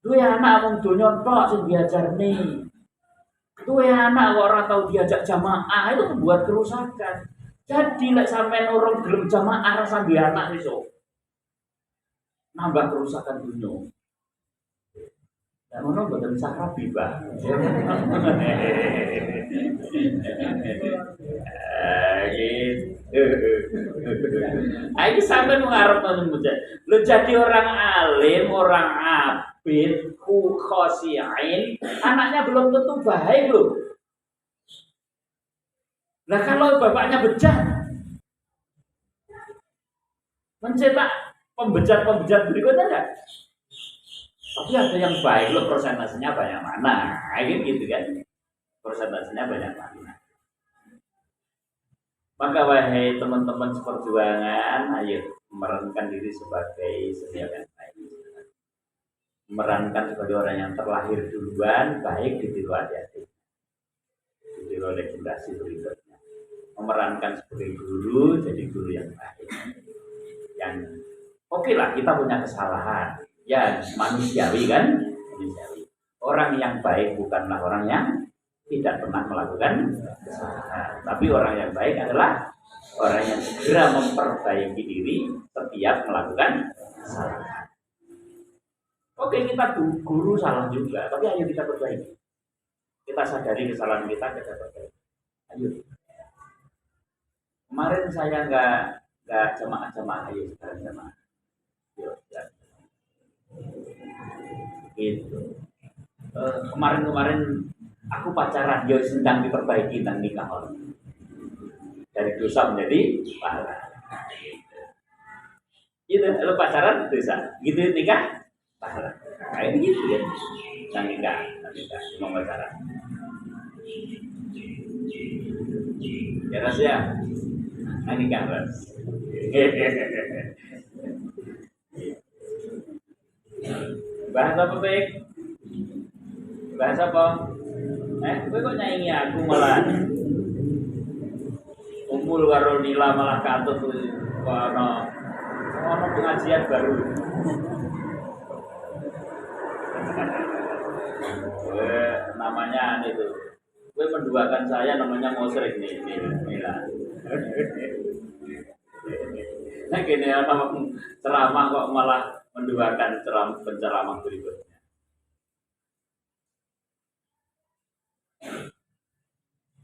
Duwe anak wong donya tok sing diajarne. Duwe anak kok ora tau diajak jamaah, itu membuat kerusakan. Jadi lek sampean urung gelem jamaah rasa di anak iso nambah kerusakan dunia. Ya ngono mboten sakrabi, Pak. Iki sampean ngarep memuja. Lu jadi orang alim, orang abid, khosiin, anaknya belum tentu baik loh. Nah kalau bapaknya bejat, mencetak pembejat-pembejat berikutnya enggak? Tapi ada yang baik loh, persentasenya banyak mana? Gitu kan? Persentasenya banyak mana? Maka wahai teman-teman seperjuangan, ayo memerankan diri sebagai senior yang baik. Memerankan sebagai orang yang terlahir duluan, baik ditiru adik-adik, ditiru oleh generasi berikutnya. Memerankan sebagai guru, jadi guru yang baik. Yang oke lah, kita punya kesalahan. Ya manusiawi kan? Manusiawi. Orang yang baik bukanlah orang yang tidak pernah melakukan kesalahan. Tapi orang yang baik adalah orang yang segera memperbaiki diri setiap melakukan kesalahan. Oke, kita guru salah juga, tapi ayo kita perbaiki. Kita sadari kesalahan kita perbaiki. Ayo. Kemarin saya nggak jamaah, ayo sekarang jamaah. Yuk, ya. Gitu. Kemarin aku pacaran, yo sedang diperbaiki dan nikah dari dosa menjadi pahala. Gitu, lo pacaran dosa, gitu nikah pahala. Nah ini gitu ya, dan nikah, mau pacaran. Ya ras ya, nah nikah ras. Bahasa apa baik? Bahasa apa? Gue kok nyanyi aku malah kumpul karo Nila malah katut ono pengajian baru. Gue namanya itu. Gue menduakan saya namanya Mosrik nih Nila. Nah gini ceramah kok malah menduakan penceramah berikutnya.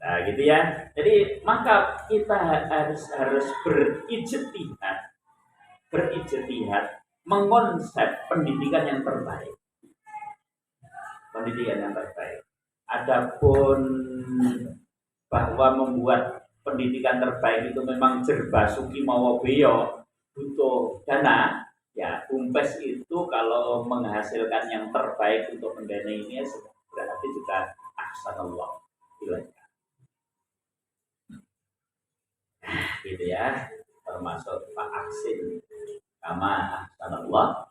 Nah gitu ya. Jadi maka kita harus berijtihad mengkonsep pendidikan yang terbaik. Pendidikan yang terbaik. Adapun bahwa membuat pendidikan terbaik itu memang jerbasuki mawa beyo butuh dana. Ya, Umpes itu kalau menghasilkan yang terbaik untuk mendanai ini berarti juga ahsanallah ilaika. Gitu ya, termasuk Pak Aksin kama ahsanallah.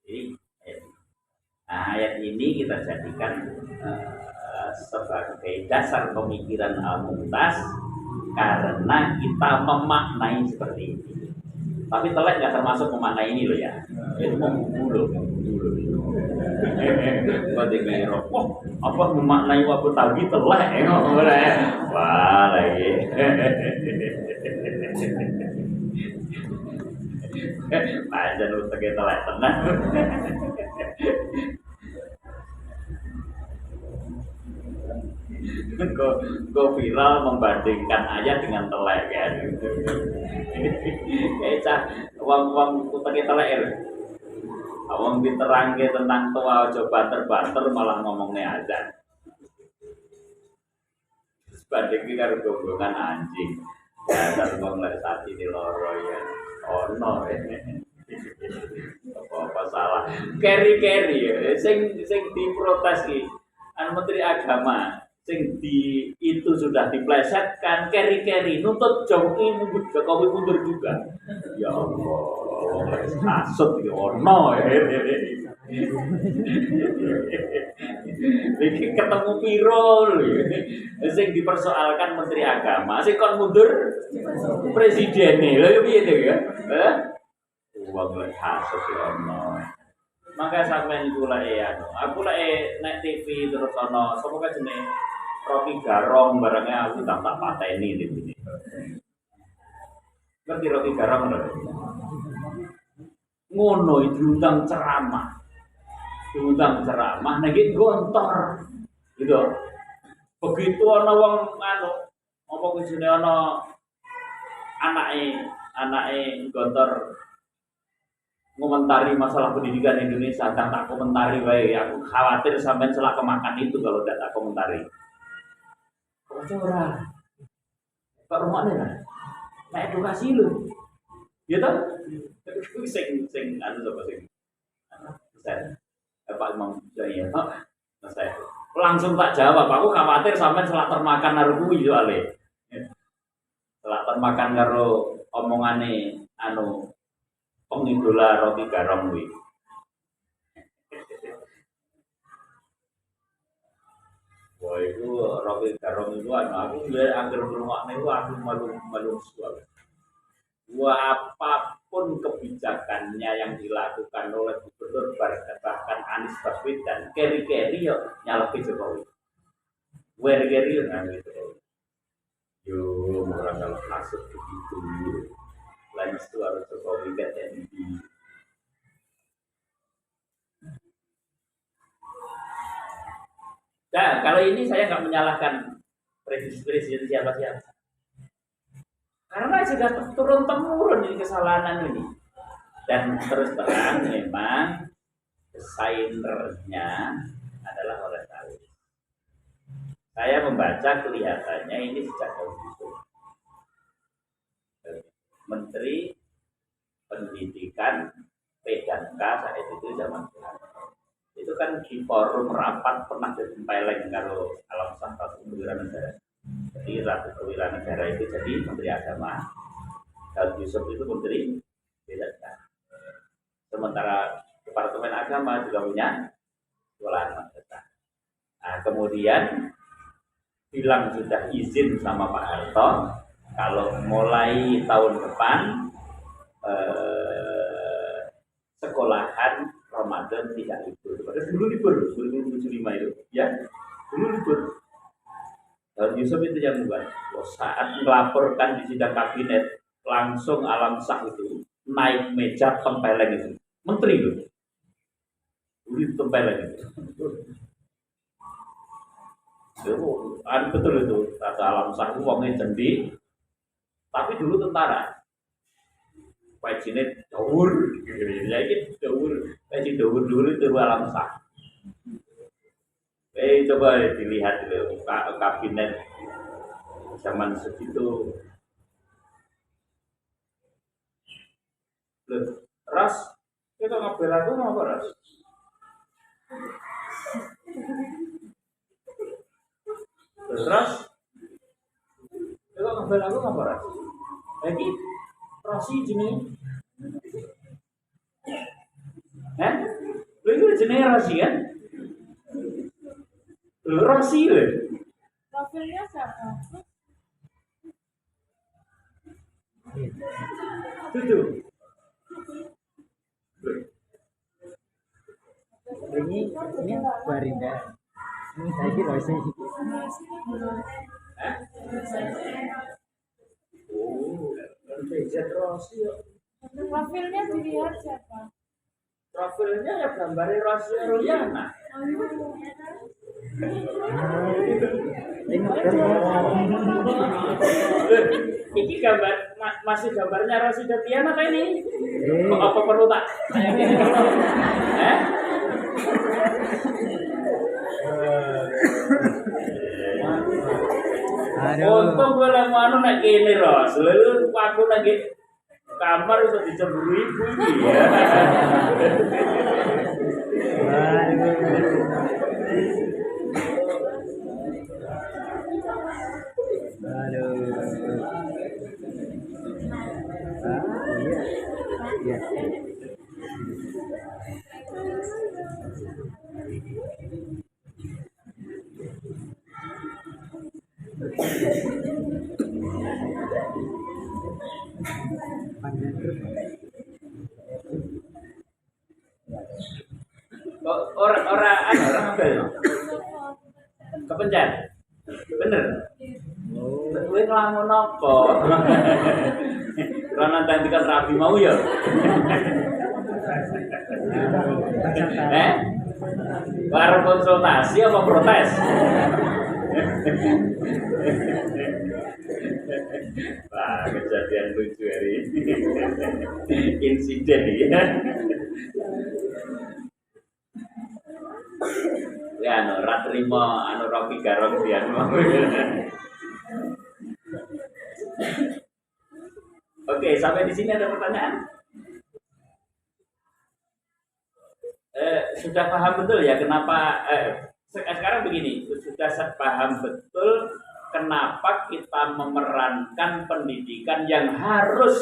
Jadi ayat ini kita jadikan sebagai dasar pemikiran Al-Mumtaz karena kita memaknai seperti ini. Tapi telek nggak termasuk memaknai ini loh ya. Itu membunuh. Bagaimana rokok? Apa memaknai waktu tadi telek? Wah lagi. Aja lu tegak telek tenang. Go viral membandingkan ayat dengan telek kan. Kayak uang pakai telek. Awang diterangke tentang tua coba banter malah ngomongnya azan. Bandingke karo gonggongan anjing. Dasar wong lek saat ini loro ya. Ono apa salah. Keri sing diprotes iki Menteri Agama sing itu sudah diplesetkan keri nuntut Jokowi mundur juga. Ya Allah, kasut iki ono. Iki ketemu piro lho. Sing dipersoalkan Menteri Agama, sing kon mundur presiden lho piye to ya? Heh. Wong lek kasus ya ono. Maka sampeyan iku lek aku lek nek TV terus ono sapa kae jenenge Rocky Garong barangnya aku tak pateni di sini. Ngerti Rocky Garong lho? Ngono diundang ceramah. Diundang ceramah nek gontor. Gitu. Begitu ana wong apa kujune ana anake gontor ngomentari masalah pendidikan Indonesia, tak komentari wae. Aku khawatir sampean salah kemakan itu kalau tidak tak komentari. Kok ora? Pak rumahnya kan? Nah edukasi lu. Ya toh? Sing sapa sing? Saya Pak Imam Jaya. Saya langsung tak jawab. Aku khawatir sampean salah termakan karo kuwi soalé. Salah termakan karo omongane pengidola Rocky Garong kuwi. Wah itu Rocky Garong itu aku akhir berumahnya itu aku malu sekali. Apapun kebijakannya yang dilakukan oleh Gubernur bahkan Anies Baswedan, keri-keri yo nyalek Jokowi. Keri-keri yo nyalek Jokowi. Yo orang kalau masuk begitu, lain itu harus Jokowi kan jadi. Nah, kalau ini saya nggak menyalahkan presiden siapa-siapa. Karena sudah turun-temurun ini kesalahan ini. Dan terus terang memang desainernya adalah oleh Talis. Saya membaca kelihatannya ini sejak dahulu. Menteri Pendidikan PDK saat itu zaman itu kan di forum rapat pernah ditempeleng kalau alam sahab Wirana. Jadi Ratu Wirana itu jadi Menteri Agama, dan Yusuf itu Menteri PDK. Sementara Departemen Agama juga punya sekolahan madrasah. Nah, kemudian bilang sudah izin sama Pak Harto kalau mulai tahun depan sekolahan Ramadan tidak libur. Padahal dulu libur 2075 itu, ya dulu libur. Dan Yusuf itu yang membuat saat melaporkan di sidang kabinet langsung alam sah itu naik meja tempeleng itu menteri itu dulu tempeleng itu. Betul itu kata alam sah itu uangnya jendi, tapi dulu tentara. Wajibnya daur, jadi daur, wajib daur dulu itu alam sah. Coba dilihat dulu kabinet zaman segitu. Ras, kita ngabel aku apa ras? Ras, kita ngabel aku apa ras? Lagi rasi jenis, Lu jenis rasi kan? Rasi le. Profilnya siapa? Itu. Ini Barinda. Ini saya kira sih. Rasi ya. Profilnya dilihat siapa? Profilnya ya gambarnya Rasi Ruliana. Ini gambar masih gambarnya Rasi Datiana kayak ini. Kok apa perlu tak? Untung gue lagi mau naik kene Ros, lalu aku lagi kamar itu dicemburu ibu ini ya. Panjang terus. Orang apa ya? Kepencet. Bener. Kowe ngelamun apa? Karena nanti kan rabi mau ya. Baru konsultasi apa protes? Wah, kejadian lucu hari ini. Insiden ya. Ya, ora trimo ropi garong dia. Oke, sampai di sini ada pertanyaan? Sudah paham betul ya kenapa sekarang begini, sudah paham betul kenapa kita memerankan pendidikan yang harus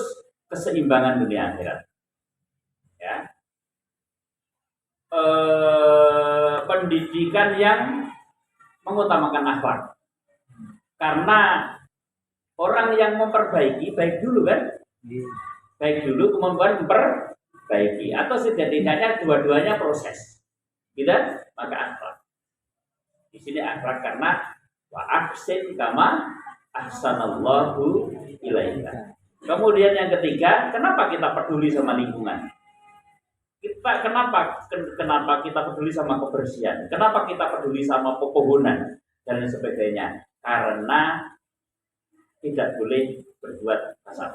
keseimbangan dunia akhirat. Ya. Pendidikan yang mengutamakan akhlak. Karena orang yang memperbaiki baik dulu kan? Baik dulu kemudian memperbaiki atau setidaknya dua-duanya proses. Gitu? Maka akhlak. Di sini akhlak karena wa ahsin kama ahsanallahu ilaika. Kemudian yang ketiga, kenapa kita peduli sama lingkungan? Kenapa kita peduli sama kebersihan? Kenapa kita peduli sama pepohonan dan lain sebagainya? Karena tidak boleh berbuat kasar.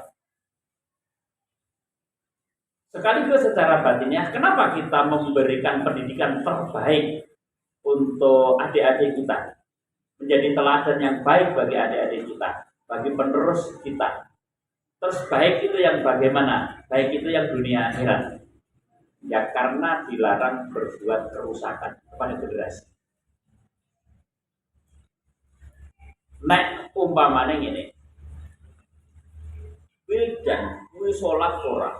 Sekaligus secara batinnya, kenapa kita memberikan pendidikan terbaik untuk adik-adik kita? Menjadi teladan yang baik bagi adik-adik kita, bagi penerus kita. Terus baik itu yang bagaimana? Baik itu yang dunia akhirat. Ya karena dilarang berbuat kerusakan kepada generasi. Nek umpamanya ini, wildan, sholat ora,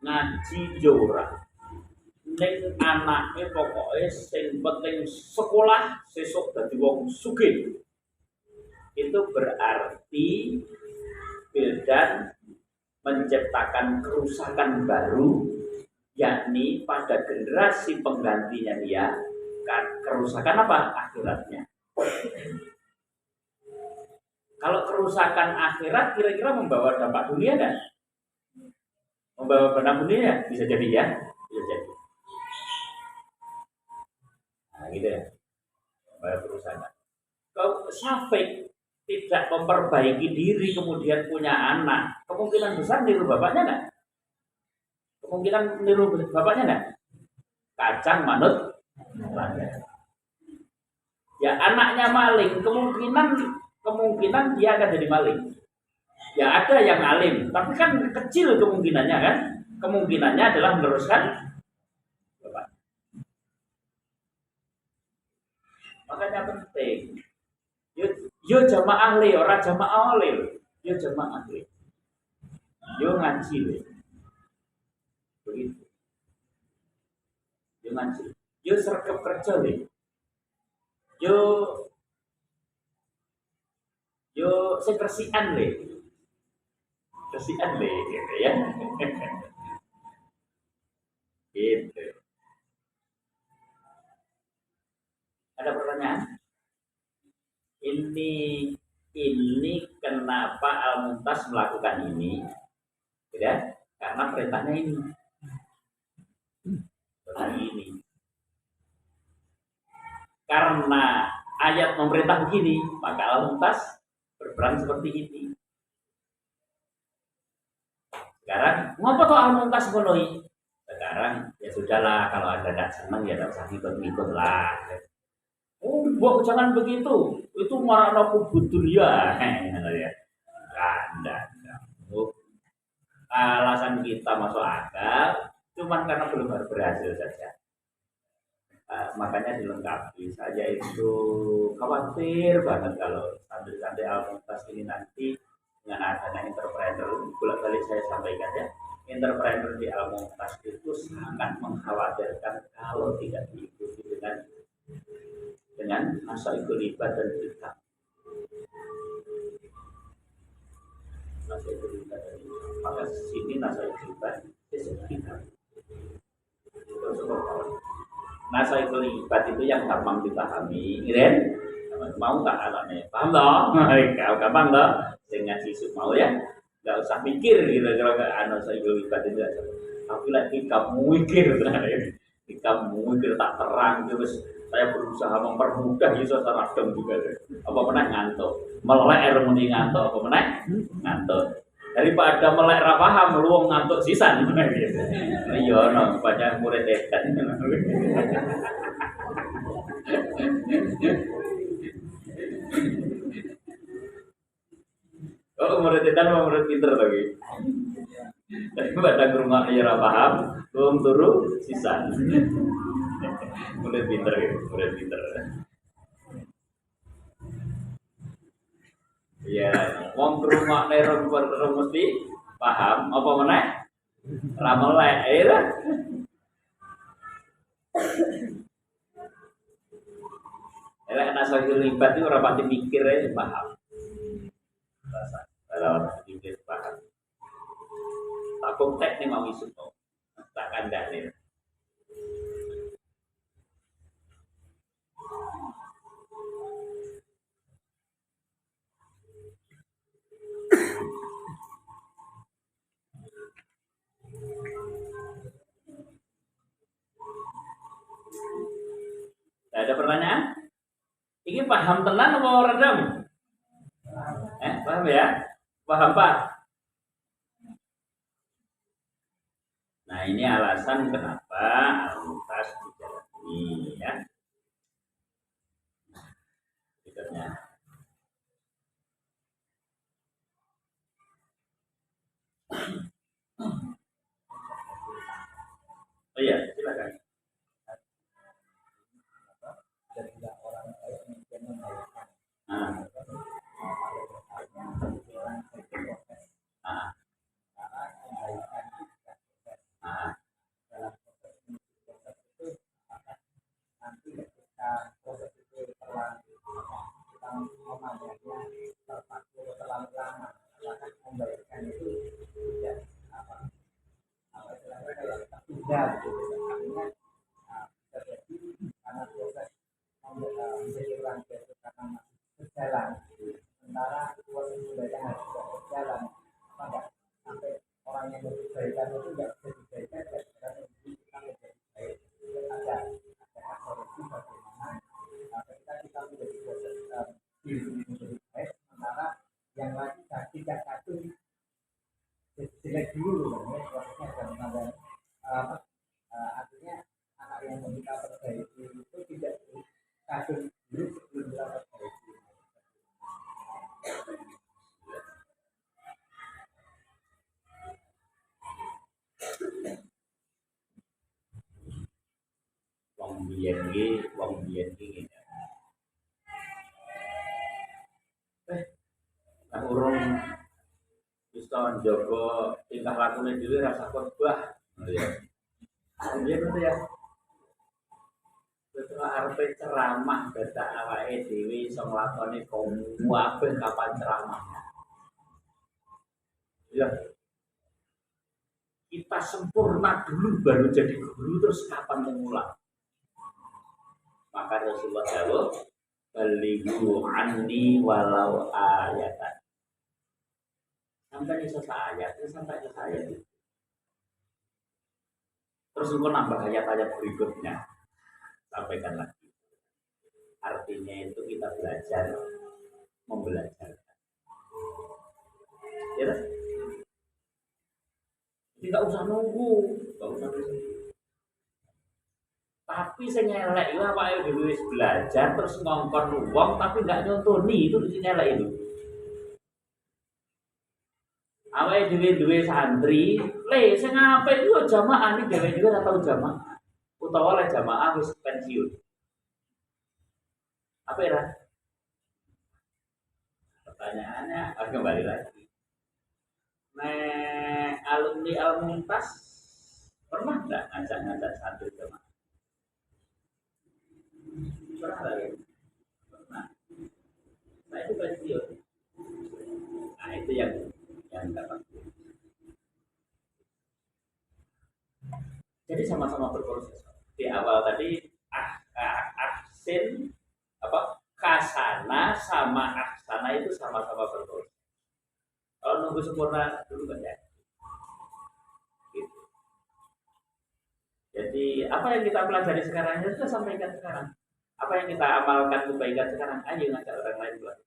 ngaji ora, ning anake pokoknya sing penting sekolah sesuk dadi wong sugih. Itu berarti wildan menciptakan kerusakan baru, yakni pada generasi penggantinya dia, kerusakan apa? Akhiratnya. Kalau kerusakan akhirat kira-kira membawa dampak dunia kan? Membawa dampak dunia bisa jadi ya, bisa jadi. Nah gitu ya, membawa kerusakan. Kalau Syafiq tidak memperbaiki diri kemudian punya anak, kemungkinan besar niru bapaknya kan? Kemungkinan niru bapaknya enggak? Kacang manut lada. Ya anaknya maling, kemungkinan dia akan jadi maling. Ya ada yang alim, tapi kan kecil kemungkinannya kan? Kemungkinannya adalah meneruskan bapak. Makanya penting. Yo jamaah le, ora jamaah le. Yo jamaah le. Yo ngaji le. Begitu. Yo ngaji. Yo sergap kerja nih. Yo sekersian nih. Kersian nih gitu ya. Gitu. Ada pertanyaan? Ini kenapa Al-Muntas melakukan ini? Ya, karena perintahnya ini. Ini karena ayat memerintah begini, maka Al-Muntas berperan seperti ini. Sekarang ngapa tuh Al-Muntas menuhi? Sekarang ya sudahlah, kalau ada tidak senang ya tidak usah ikut-ikut lah. Oh, Mbok jangan begitu. Itu marahna kubut dunia. Ya. Enggak. Alasan kita masuk akal cuman karena belum berhasil saja. Makanya dilengkapi. Saya itu khawatir banget kalau santri-santri Al-Muntas ini nanti dengan adanya entrepreneur, bolak-balik saya sampaikan ya, entrepreneur di Al-Mumtaz itu sangat mengkhawatirkan kalau tidak diikuti dengan nasaihul ibad dan hikam. Nasaihul ibad dan hikam. Maka sini nasaihul ibad disebut hikam. Nasaihul ibad itu yang gampang dipahami, Iren. Mau tak alami? Paham toh? Kau gampang toh? Dengan sisuk mau ya. Enggak usah mikir gitu kalau nasaihul ibad itu. Tapi lagi kamu mikir, kamu mikir tak terang terus saya berusaha mempermudah itu secara dong juga. Apa pernah ngantuk? Melek mending ngantuk apa pernah ngantuk? Daripada melek ra paham luwung ngantuk sisan gitu. Iya no, banyak murid edan. Oh, murid edan sama murid pinter lagi. Daripada rumah ya ra paham, luwung turu sisan. Murid pinter gitu, murid pinter. Iya, wong krungokke rong mesti paham apa meneh? Ra melek, ya. Elek nasaihul ibad itu ora pati mikir ae paham. Kalau mikir paham. Tak kontek nih mau isu to. Tak kandhane. Ada pertanyaan? Ini paham tenan apa redam? Paham ya? Paham Pak? Nah ini alasan kenapa Al-Mumtaz dijalani ya. Berikutnya. Oh iya, silakan. Wong biyen iki. Urung bisa njaga tingkah lakune dhewe rasa khotbah. Ya. Iya betul ya. Betul arepe ceramah dadak awake dhewe iso nglakoni kabeh kapan ceramahnya. Ya. Kita sempurna dulu baru jadi guru terus kapan mengulang. Maka Rasulullah jawab, "Balighu anni walau ayatan." Sampai ayat, sampai ayat. Terus engkau nambah ayat-ayat berikutnya. Sampaikan lagi. Artinya itu kita belajar membelajarkan. Ya, tidak usah nunggu, tidak usah nunggu. Tapi sing elek iku awake dhewe wis belajar terus ngongkon wong tapi enggak nyontoni itu sing elek itu. Awake dhewe santri, le sing apik iku jamaah iki dhewe ora tau jamaah. Utawa le jamaah wis pensiun. Apa ya? Pertanyaannya kembali lagi. Alumni Almuntas pernah nggak ngajak-ngajak santri jemaah? Pernah lagi? Pernah. Nah itu pensiun. Nah itu yang dapat. Jadi sama-sama berproses. Di awal tadi aksin apa kasana sama aksana itu sama-sama berproses. Kalau nunggu sempurna dulu kan ya. Gitu. Jadi apa yang kita pelajari sekarang ya sudah sampaikan sekarang. Apa yang kita amalkan kebaikan sekarang, ayo ngajak orang lain buat.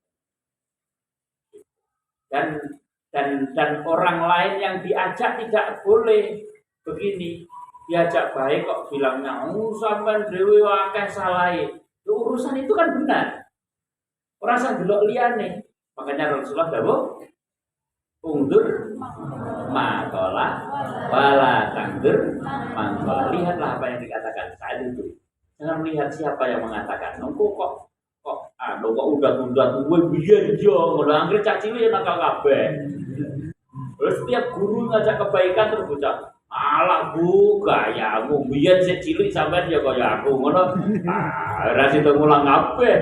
Dan orang lain yang diajak tidak boleh begini. Diajak baik kok bilangnya, sampean dhewe akeh salahe. Urusan itu kan benar. Ora usah delok liyane. Makanya Rasulullah dawuh, "Ungdur maqala wala tangdur maqala." Lihatlah apa yang dikatakan saat itu. Jangan melihat siapa yang mengatakan. Engko kok udah gue biyen yo, ngono anggere cah cilik nakal kabeh. Terus setiap guru ngajak kebaikan terus bocah, alah bu, gayamu biyen sik cilik sampean ya kaya aku ngono. Ora sido ngulang kabeh.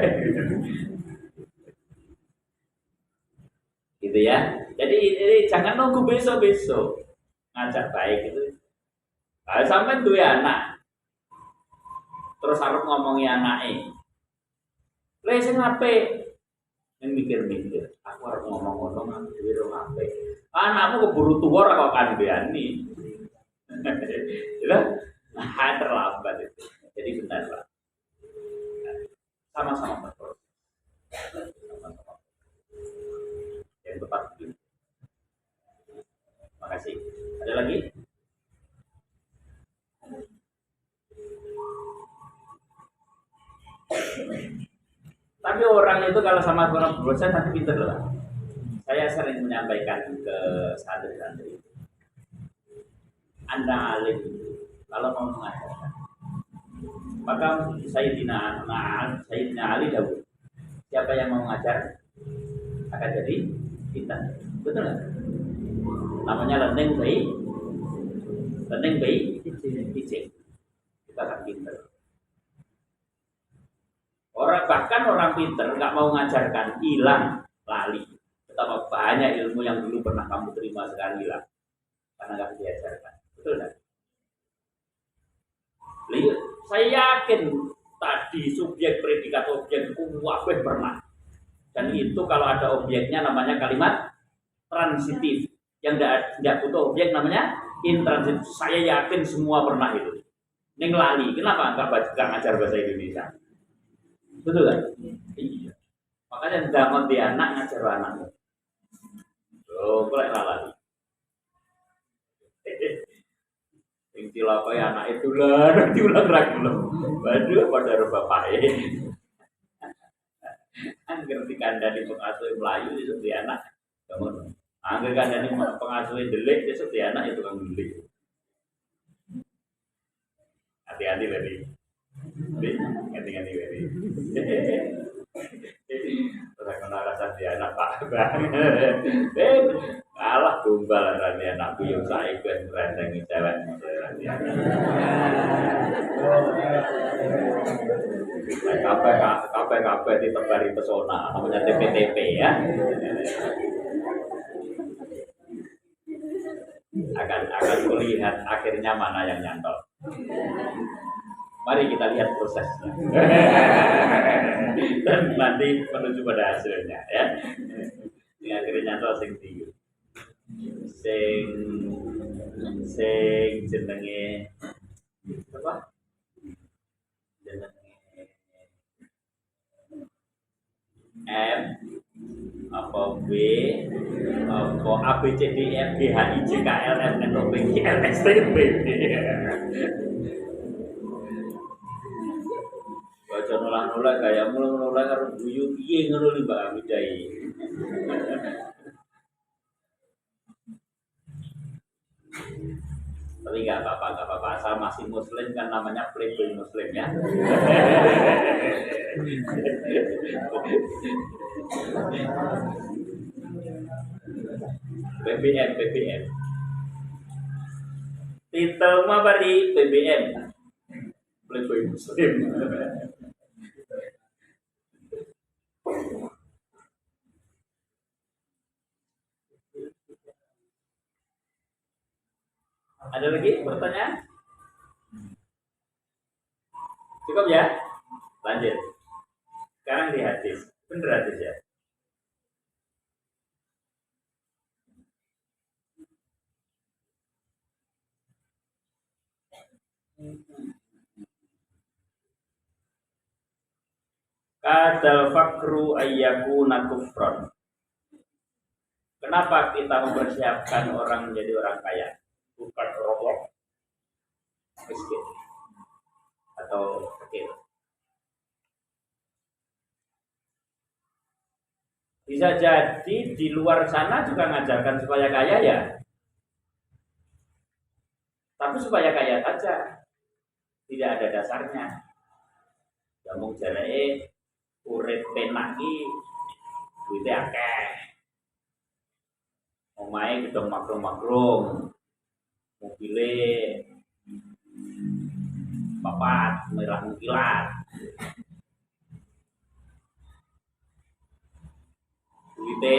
Gitu ya. Jadi jangan nunggu besok-besok. Ngajak baik itu. Kalau sampean duwe anak, terus harus ngomongi anake. Lha sing apik. Yang mikir-mikir, aku harus ngomong-ngomong aku dhewe ro apik. Anakmu keburu tua ora kok kandhani. Ya, terlambat itu. Jadi benar Pak. Sama-sama berproses. Sama-sama. Yang tepat itu. Terima kasih. Ada lagi? Tapi orang itu kalau sama orang berproses nanti pinter lah. Saya sering menyampaikan ke santri-santri, Anda alim kalau mau mengajarkan, maka Sayyidina Ali dahulu, siapa yang mau mengajar akan jadi kita, betul nggak? Namanya learning by teaching. Kita akan pinter. Bahkan orang pinter nggak mau mengajarkan, hilang, lali. Betapa banyak ilmu yang dulu pernah kamu terima sekarang hilang karena nggak diajarkan, betul nggak? Saya yakin tadi subjek, predikat, objek kabeh pernah. Dan itu kalau ada objeknya namanya kalimat transitif. Yang tidak butuh objek namanya intransitif. Saya yakin semua pernah itu. Neng lali, kenapa nggak ngajar bahasa Indonesia? Betul kan? Iya. Makanya jangan di anak ngajar anakmu. Oh, boleh lali. Yang cilakai anak itu lah, diulang lagi loh. Waduh, pada bapaknya. Angger dikandani pengasuh Melayu itu di anak. Kamu, angger dikandani pengasuh delik itu di anak itu kan delik. Hati-hati tadi. Ganti-ganti tadi. Orang kena rasa di anak Pak Bang. Alah tumbal rani anak buyung saya kan rendengi jalan kabeh ditebari pesona namanya TPTP ya. Akan kulihat akhirnya mana yang nyantol. Mari kita lihat prosesnya. Dan nanti menuju pada hasilnya ya. Ini akhirnya nyantol sing tinggi. Sing jenenge apa? Jenenge M apa B apa A B C D E F G H I J K L M N O P Q R S T U V W. Baca nolak-nolak gaya mulai karo guyu piye ngono li Mbak Amidai. Tapi nggak apa-apa, asal masih muslim kan namanya playboy muslim ya. BBM. Titel mabari BBM. Playboy Muslim. Ada lagi pertanyaan? Cukup ya? Lanjut. Sekarang di hadis. Bener hadis ya? Kadal fakru ayyakuna kufron. Kenapa kita mempersiapkan orang menjadi orang kaya? Bukan rokok, miskin, atau fakir. Bisa jadi di luar sana juga ngajarkan supaya kaya ya. Tapi supaya kaya saja. Tidak ada dasarnya. Ngomong jarake urip penak iki duwite akeh. Omahe gedung makrum-makrum. Mobile papat merah mengkilat. Duwite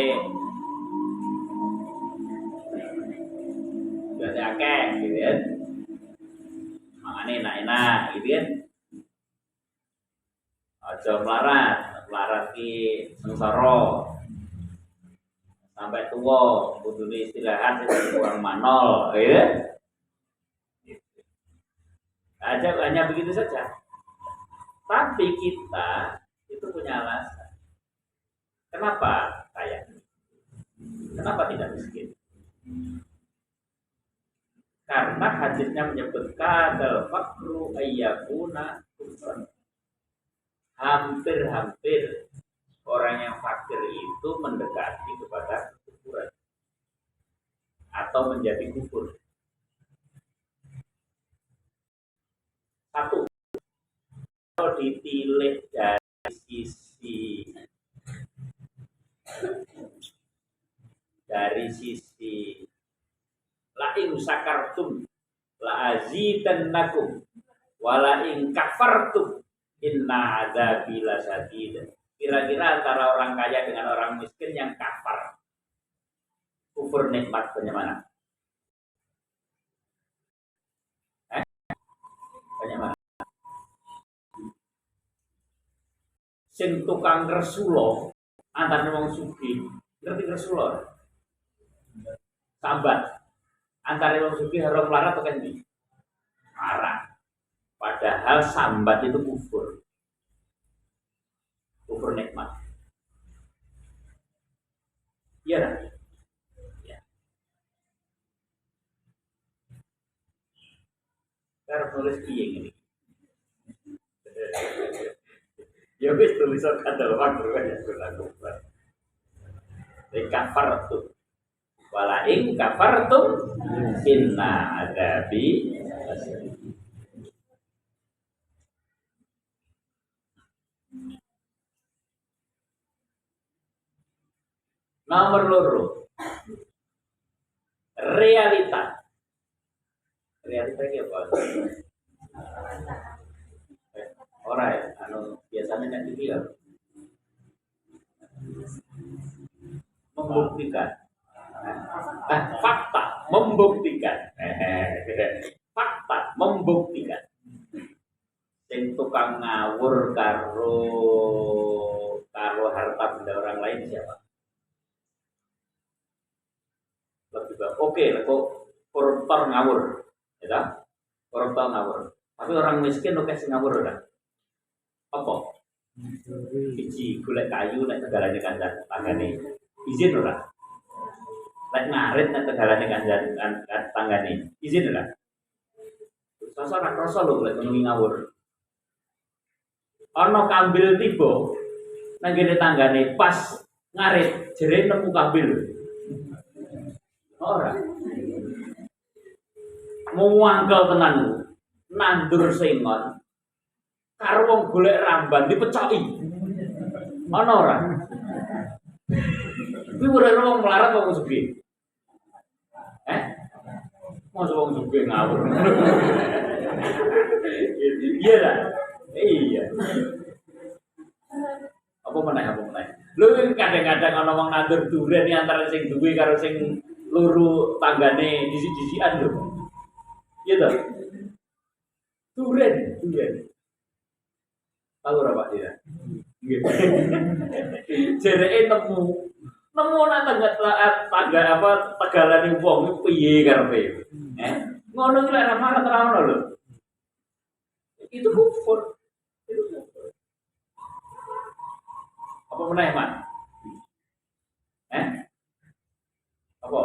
duwite akeh gitu kan. Mangane enak-enak gitu kan. Aja melarat ki sengsara. Sampai tua, kudune istirahat jadi kurang manol, ya. Aja hanya begitu saja. Tapi kita itu punya alasan. Kenapa kaya? Kenapa tidak miskin? Karena hadisnya menyebut kadal fakru ayyakuna kufran. Hampir-hampir orang yang fakir itu mendekati kepada kekufuran atau menjadi kufur. Satu, kalau dipilih dari sisi la in sakartum la azidannakum wa la in kafartum inna adzabi lasadid. Kira-kira antara orang kaya dengan orang miskin yang kafir, kufur nikmat banyak mana? Banyak mana? Sing tukang kersulo antara wong sugih, ngerti kersulo? Sambat antara wong sugih karo melarat atau kan ini? Marah. Padahal sambat itu kufur. Kufur nikmat. Iya kan? Ya. Karena nulis piye ini. Ya wis tulisan kadal waktu ya kufur. Kafartum. Wala in kafartum inna adzabi lasadid. Nomor loro, realita. Realita ini apa? Ora ya, biasanya kan gitu ya. Membuktikan. Fakta membuktikan. Fakta membuktikan. Sing tukang ngawur karo harta benda orang lain siapa? Lebih baik. Oke, kok koruptor ngawur, ya? Koruptor ngawur. Tapi orang miskin oke sing ngawur ora. Apa? Biji golek kayu nek tegalane kancan tanggane. Izin ora? Nek ngarit nek tegalane kancan tanggane. Izin ora? Sosok ora krasa lho golek ngono ngawur. Ana kambil tiba nang ngene tanggane pas ngarit jere nemu kambil. Ora. Muangkel tenan nandur sengon. Karo wong golek ramban dipecoki. Ana ora? Kuwi ora wong melarat wong sugih. Masa wong juga ngawur. Iya lah. Iya. Apa meneh? Lho kadang-kadang ana wong nandur duren antara sing duwe karo sing loro tanggane disi-disian lho. Iya toh? Duren. Tahu ora Pak Dira? Nggih. Jereke nemu nang tangga apa tegalane wong piye karepe. Ngono iki lek marah ora ono lho. Itu kufur. Apa meneh, Man? Apa?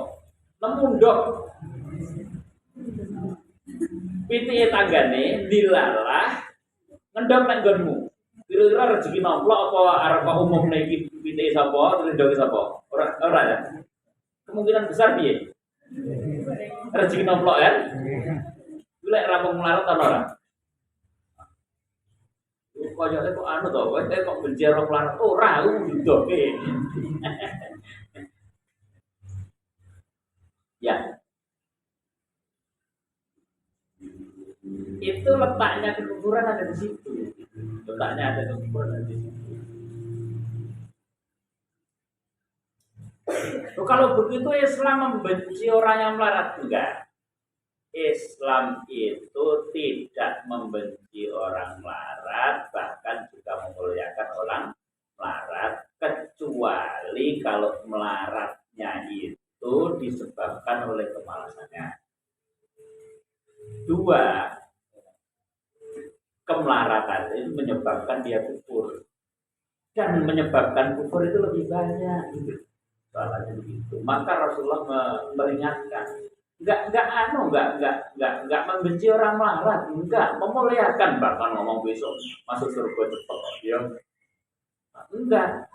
Nemu ndok. Pitike tanggane dilalah ngendok nang nggonmu. Kira-kira rezeki nomplok apa arep umumne iki pitike sapa, terus ndoke sapa? Ora ya. Kemungkinan besar piye? Rezeki nomplok kan? Lek rampung melarat ta ora? Koyoke kok anu to, kowe kok benci karo melarat ora aku ndoke. Ya. Itu letaknya kekufuran ada di situ. Letaknya ada kekufuran ada di situ. Kalau begitu Islam membenci orang yang melarat enggak? Islam itu tidak membenci orang melarat, bahkan juga memuliakan orang melarat, kecuali kalau melaratnya itu disebabkan oleh kemalasannya. Dua, kemelaratan itu menyebabkan dia kufur, dan menyebabkan kufur itu lebih banyak. Soalnya begitu. Maka Rasulullah meringatkan. Enggak membenci orang melarat, enggak, memuliakan, bahkan ngomong besok masuk surga cepat, ya. Enggak,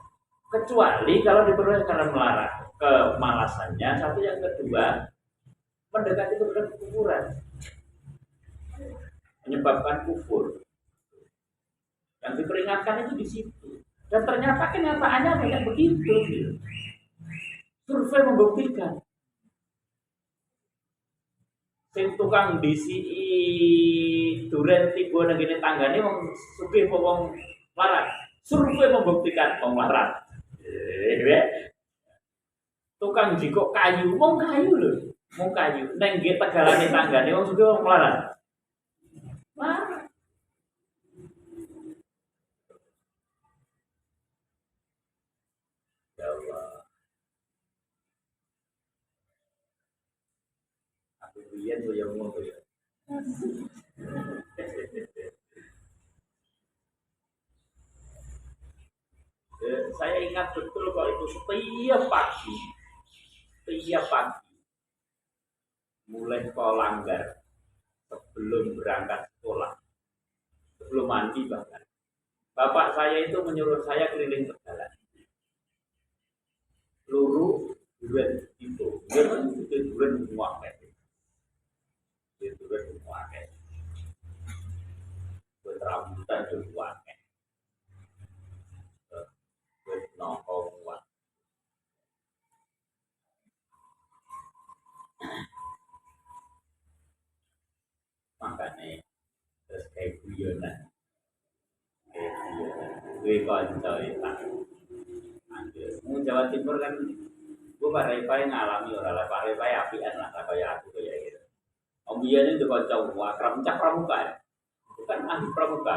kecuali kalau diperlukan karena melarat, kemalasannya. Satu, yang kedua, mendekati kepada kekufuran, menyebabkan kufur. Yang diperingatkan itu di situ, dan ternyata kenyataannya kayak begitu. Survei membuktikan. Sing tukang disi duren tiba nang ngene tanggane wong sugih apa wong larat. Survei membuktikan wong larat. Tukang jikok kayu, wong kayu lho. Wong kayu nang nggih tegalane tanggane wong sugih wong larat. Larat. Ya Allah. Biyen yo ngono ya. Saya ingat betul kalau itu setiap pagi mulai langgar sebelum berangkat sekolah, sebelum mandi bahkan. Bapak saya itu menyuruh saya keliling Tegalan. Luru duren itu, duren semua kayak. Duren semua kayak. Buat rambutan semua kayak. Buat nongkrong semua. Makanya terus kayak guyonan. Gue konco itu. Jawa Timur kan, gue Pak Repai ngalami orang Pak Repai apian lah, kayak aku kayak gitu. Om Bian itu konco akrab cak pramuka ya, bukan ahli pramuka,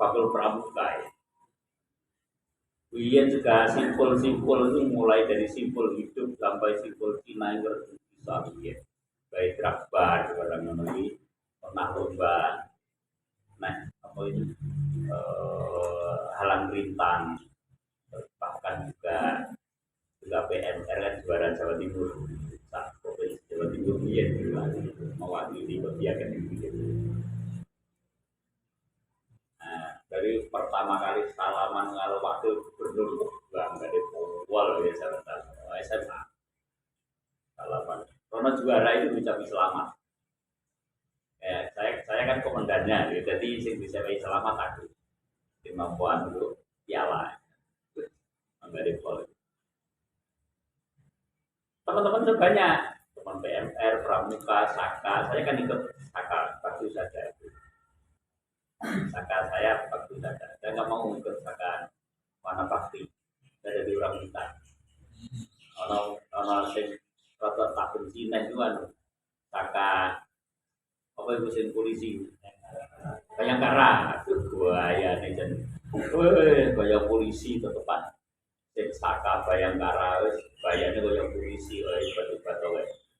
bakul pramuka ya. Bian juga simpul-simpul itu mulai dari simpul hidup sampai simpul Cina yang bisa ya. Baik rakbar, orang memiliki pernah lomba, nah apa itu halang rintang. Bahkan juga PMR kan juara Jawa Timur, provinsi Jawa Timur dia juga mewakili kegiatan itu. Nah, dari pertama kali salaman kalau wakil gubernur bangga di Pongwal ya SMA salaman. Karena juara itu ucapi selamat. Saya kan komandannya, jadi sing bisa selamat aku. Kemampuan itu piala. Teman-teman banyak teman PMR, Pramuka, Saka. Saya kan ikut Saka, bagus saja. Saka saya bagus saja. Saya nggak mau ikut Saka mana pasti. Saya jadi orang hutan. Orang sing rata tak benci itu kan Saka apa mesin polisi. Bayangkara, aduh buaya nih jadi. Gaya polisi tetepan. Saka Bayangkara, bayarnya gaya polisi, batu-batu,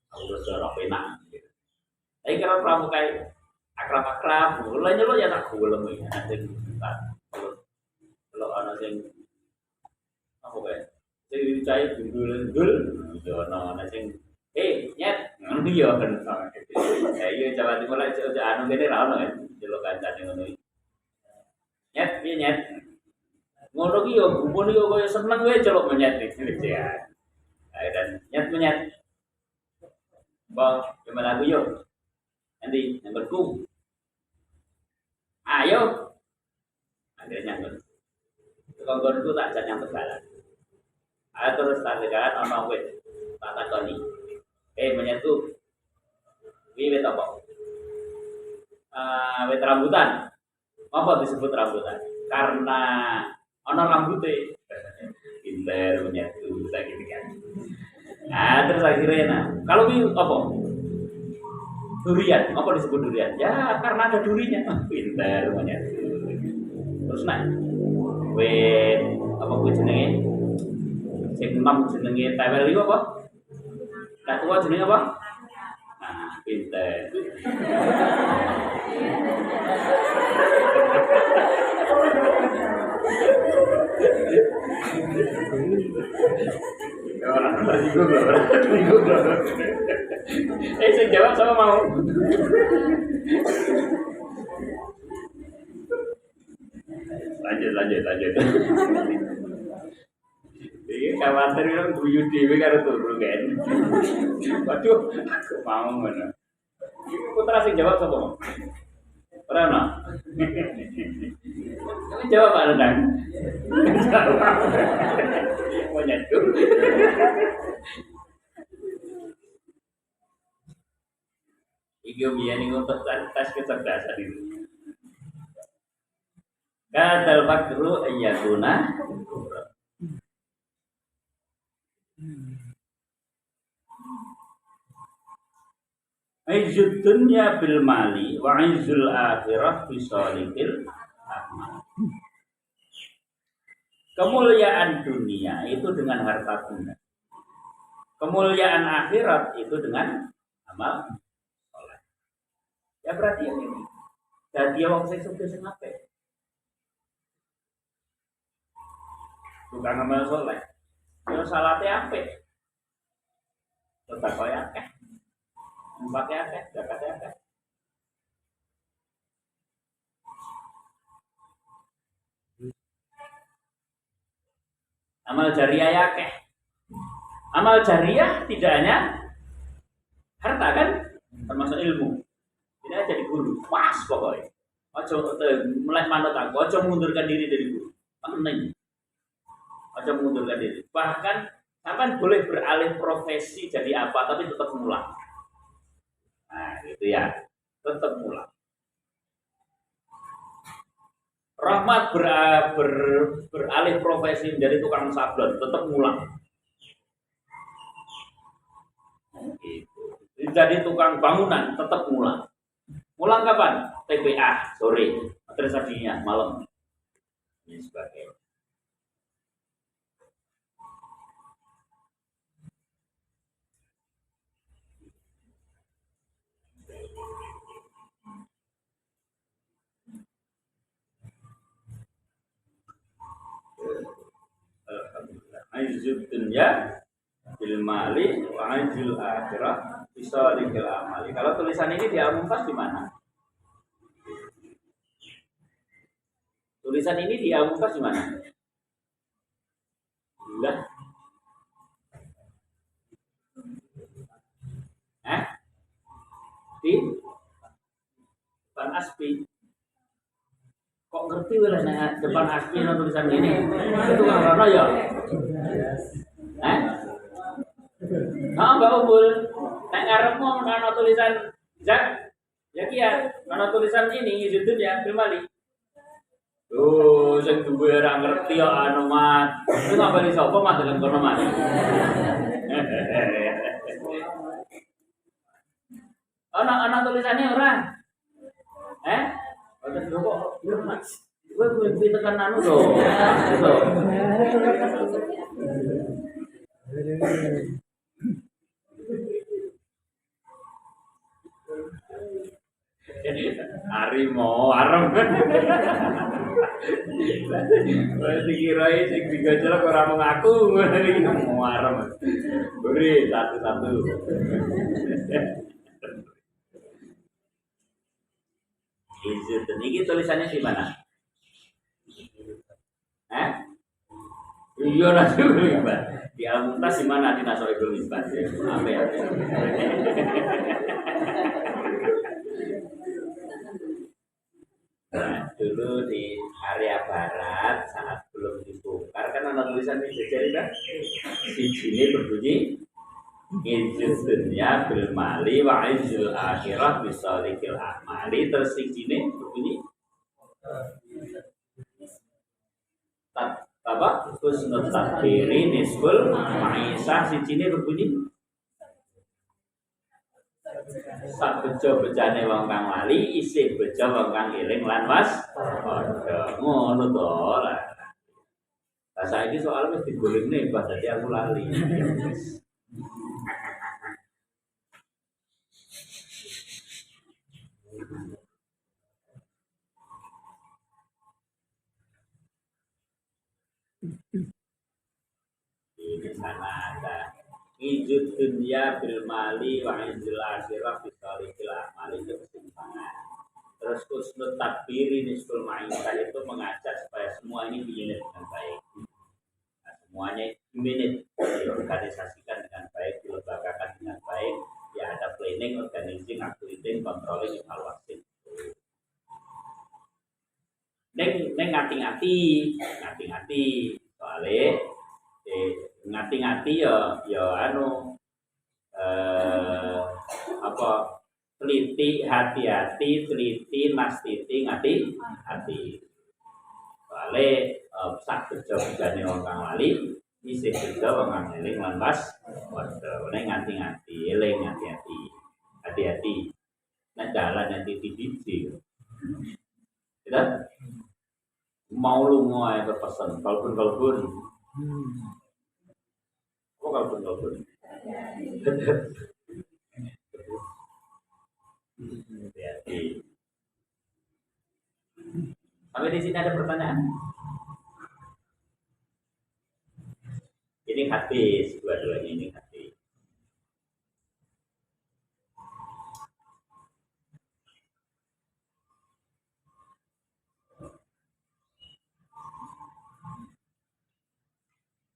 aku udah serap enak. Tapi kira pramuka akrab-akrab, mulanya lo ya tak gulem ya, nanti kalau anak yang apa kayak, saya cair dul, jono anak yang, nyet, nanti ya kan, iya Jawa Timur aja, anu gini rano kan, jelo kancane ngono. Nyet. Ngono ki yo gumun yo koyo seneng wae celuk menyet iki ya. Dan menyet. Bang, gimana aku yo? Nanti nyambutku. Ayo. Akhirnya nyambut. Konggonku tak jan nyambut balan. Terus tak jalan ono wit. Tak takoni. Menyetku. Kuwi wit apa? Wit rambutan. Apa disebut rambutan? Karena ono rambutnya, pinter menyatu saya gitu kan. Terus akhirnya, kalau ini apa? Durian, apa disebut durian? Ya karena ada durinya, pinter menyatu. Terus apa gue jenenge? Sing enam jenenge tewel itu apa? Nah tua jenenge apa? Pinter. Orang saya jawab sama mau. Lanjut. Ini khawatir kan guyu dhewe karo turu kan. Waduh, aku mau ngono. Iki putra sing jawab sapa? Ora ono. Kamu jawab Pak Rendang. Mau nyetur. Iki biyen untuk tes kecerdasan itu. Kadal fakru ayyatuna. Aizud dunya bil mali wa aizul akhirah fi sholihil amal. Kemuliaan dunia itu dengan harta benda. Kemuliaan akhirat itu dengan amal soleh. Ya berarti yang ini. Dadi wong sing sugih sing apik. Tukang amal soleh. Yo salate apik. Tetap kaya akeh. Empatnya akeh, zakatnya akeh. Amal jariah ya akeh. Amal jariah tidak hanya harta kan, termasuk ilmu. Tidak jadi guru, pas pokoknya. Ojo melek manut aku, ojo mengundurkan diri dari guru. Penting. Ojo mengundurkan diri. Bahkan sampean boleh beralih profesi jadi apa, tapi tetap ngulang. Nah, gitu ya. Tetap ngulang. Rahmat beralih profesi menjadi tukang sablon, tetap ngulang. Gitu. Jadi tukang bangunan, tetap ngulang. Ngulang kapan? TPA sore, madrasah diniyah malam. Ini sebagainya. Aizud dunya bil mali wa aizul akhirah bisa dikil amali. Kalau tulisan ini di Al-Mumtaz di mana? Tulisan ini di Al-Mumtaz di mana? Enggak. Di depan Aspi. Kok ngerti wala nek depan Aspi ana tulisan gini? Itu kan rono ya? Mbak Umbul. Nek Nek ngarepmu ana tulisan zak, ya kia, ana tulisan ini Izzuddin ya Bilmali. Oh, sing duwe ora ngerti kok anu mat. Itu ngabari sapa mat dalam kono mat. Ana tulisannya ora? Ada kok iya mat. Gue tekan anu to. Harimau arem. Wis dikirae sing digojlok ora mengaku ngono iki mau arem. Beri satu-satu. Izzuddin ini tulisannya di mana? Iya nasi Gulliver. Di Al-Mumtaz di mana di Nasrul Gulliver? Apa ya? Nah, dulu di area barat saat belum dibongkar kan ada tulisan di jejari kan? Si Jini berbunyi Izzul dunya bil mali wa izzul akhirah bisalikil amali. Terus si Jini berbunyi apa? Husnul takdiri nisful ma'isah. Si Jini berbunyi sak bejo-bejane wong kang lali isih bejo wong kang eling lan waspada. Ngono to lah. Lah saiki soal wis digolekne Mbah dadi aku lali. Ini sana ada Izzud dunya bil mali wa izzul akhirah bisalikil amali. Itu kesimpangan. Terus husnul takdiri nisful ma'isah itu mengajak supaya semua ini dimanage dengan baik. Nah, semuanya dimanage, diorganisasikan dengan baik, dilembagakan dengan baik. Ya ada planning, organizing, activating, controlling, evaluasi. Neng ngati-ngati soalnya ngati-ngati ya anu apa teliti hati-hati teliti nastiti ngati-hati soalnya sak bejo-bejane wong kang lali isih bejo wong kang eling lan waspada. Nek ngati-ngati eling hati-hati nek dalan yang titi-titi kita mau lunga ya berpesan kalbun kok kalbun hati-hati. Sampai di sini ada pertanyaan? Ini hadis, dua-duanya ini hadis.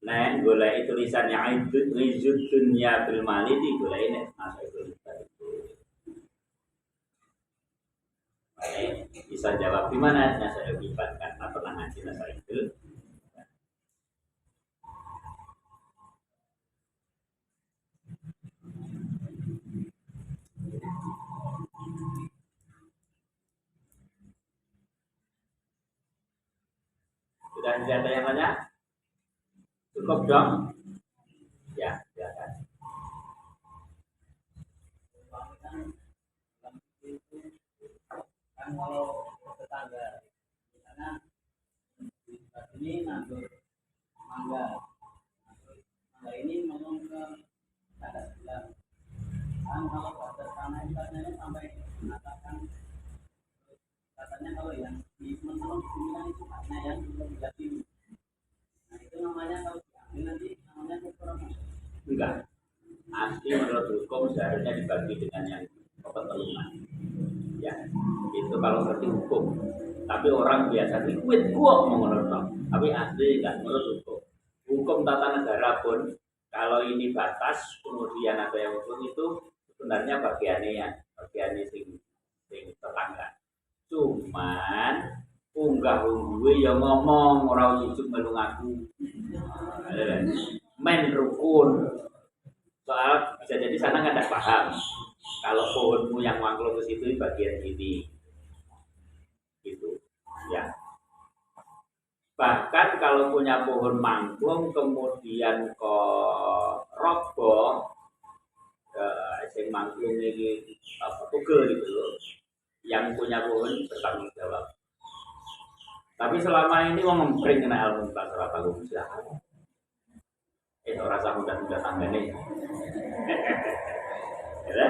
Nah, golek tulisannya Izzud dunya bil mali di golek nek masuk tulisan itu. Bisa jawab di mana? Nah, saya bibat karena pernah ngaji nasa itu. Sudah ada yang banyak? Cukup dong? Ya, silakan. Kan kalau tetangga misalnya ini nandur mangga ini ngomong ke tetangga sebelah kan kalau pada tanah ini sampai mengatakan katanya kalau yang di teman-teman di sini kan itu karena yang belum jadi nah itu namanya kalau diambil nanti namanya kurang Enggak. Asli menurut hukum seharusnya dibagi dengan yang kepentingan. Ya, itu kalau ngerti hukum. Tapi orang biasa liquid gua menurut tapi asli enggak menurut hukum. Hukum tata negara pun kalau ini batas kemudian ada yang hukum itu sebenarnya bagiannya sing tetangga. Cuman unggah gue yang ngomong orang ujug melu ngaku. Men rukun Soal bisa jadi sana nggak ada paham. Kalau pohonmu yang mangklung ke situ bagian sini, gitu, ya. Bahkan kalau punya pohon mangklung kemudian kok roboh, sing mangklung ini apa tugel gitu loh, yang punya pohon bertanggung jawab. Tapi selama ini mau ngempring kena ilmu tak salah tanggung jawab. Rasa mudah-mudah tangga nih. Ya.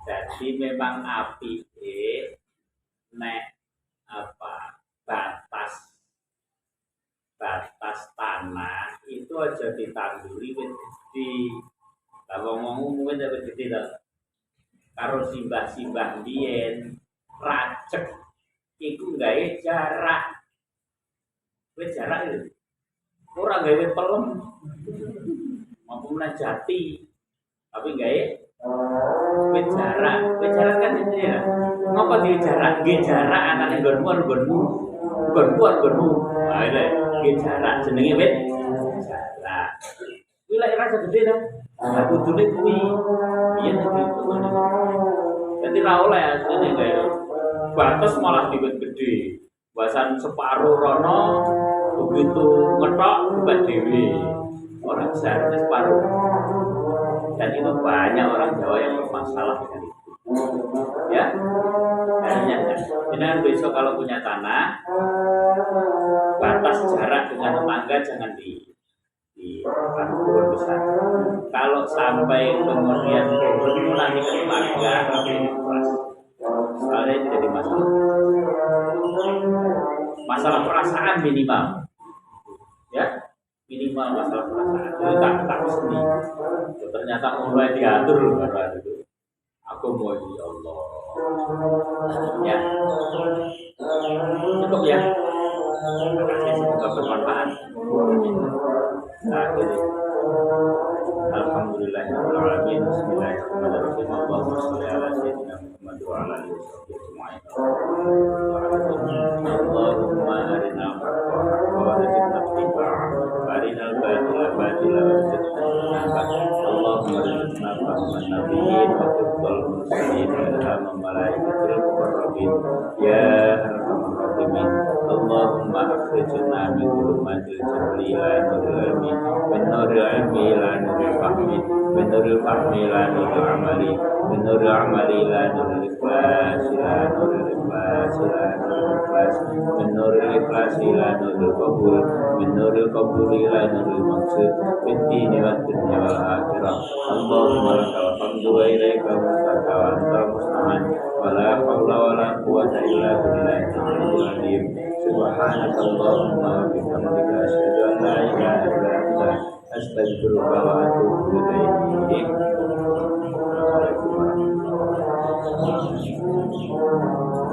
Jadi memang api nek apa batas tanah itu aja ditanduri wit gede. Lah ngomong mungkin wit gede to. Karo simbah-simbah biyen racek iku gawe jarak. Wit jarak itu. Ora gawe pelem. Mampu jati. Tapi gawe bicara kan itu ya. Ngapa di jarak? Di jarak antara nggonmu. Nah, itu di jarak jenenge wit jarak. Kuwi lek rasa gede ta. Lah kudune kuwi biyen itu. Dadi ra oleh asline kaya batas malah diwit gede. Bahasan separuh rono begitu ngetok bukan dewi. Orang seharusnya separuh. Dan itu banyak orang Jawa yang bermasalah dengan itu. Ya, jangan besok kalau punya tanah, batas jarak dengan tetangga jangan di pohon besar. Kalau sampai kemudian pohon nanti ke tetangga, tapi ini keras. Soalnya itu jadi masalah. Masalah perasaan minimal, ya. Minimal masalah perasaan itu tak seni. Ternyata mulai diatur baru itu. Aku mau ya Allah. Ya. Cukup ya. Terima kasih, semoga bermanfaat. Nah, ini. Alhamdulillahirabbil alamin. Bismillahirrahmanirrahim. Allahumma shalli ala sayyidina Muhammad wa ala alihi wasallam. Allahumma arina al-haqqa wa warzuqna ittiba'ah. Arina al-batila batila warzuqna ijtinabah. Allahumma arzuqna fahman nabiyyin wa tibqal mursalin wa ilhamam malaikatil muqarrabin. Ya arhamar rahimin. Allahumma akhrijna min dhulumatil jahli ila nuril ilmi min nuril ilmi ila nuril fahmi min nuril fahmi ila nuril amali min nuril amali ila nuril ikhlas ila nuril ikhlas ila nuril ikhlas min nuril ikhlas ila nuril qabul min nuril qabul ila nuril maqsud fid dini wad dunya wal akhirah. Allahumma lakal hamdu wa ilaika mustaka wa antal musta'an wa la hawla wa la quwwata illa billahil aliyyil azim. Subhanaka Allahumma wa bihamdika asyhadu an la ilaha illa anta astaghfiruka wa atubu ilaik. Assalamualaikum warahmatullahi wabarakatuh.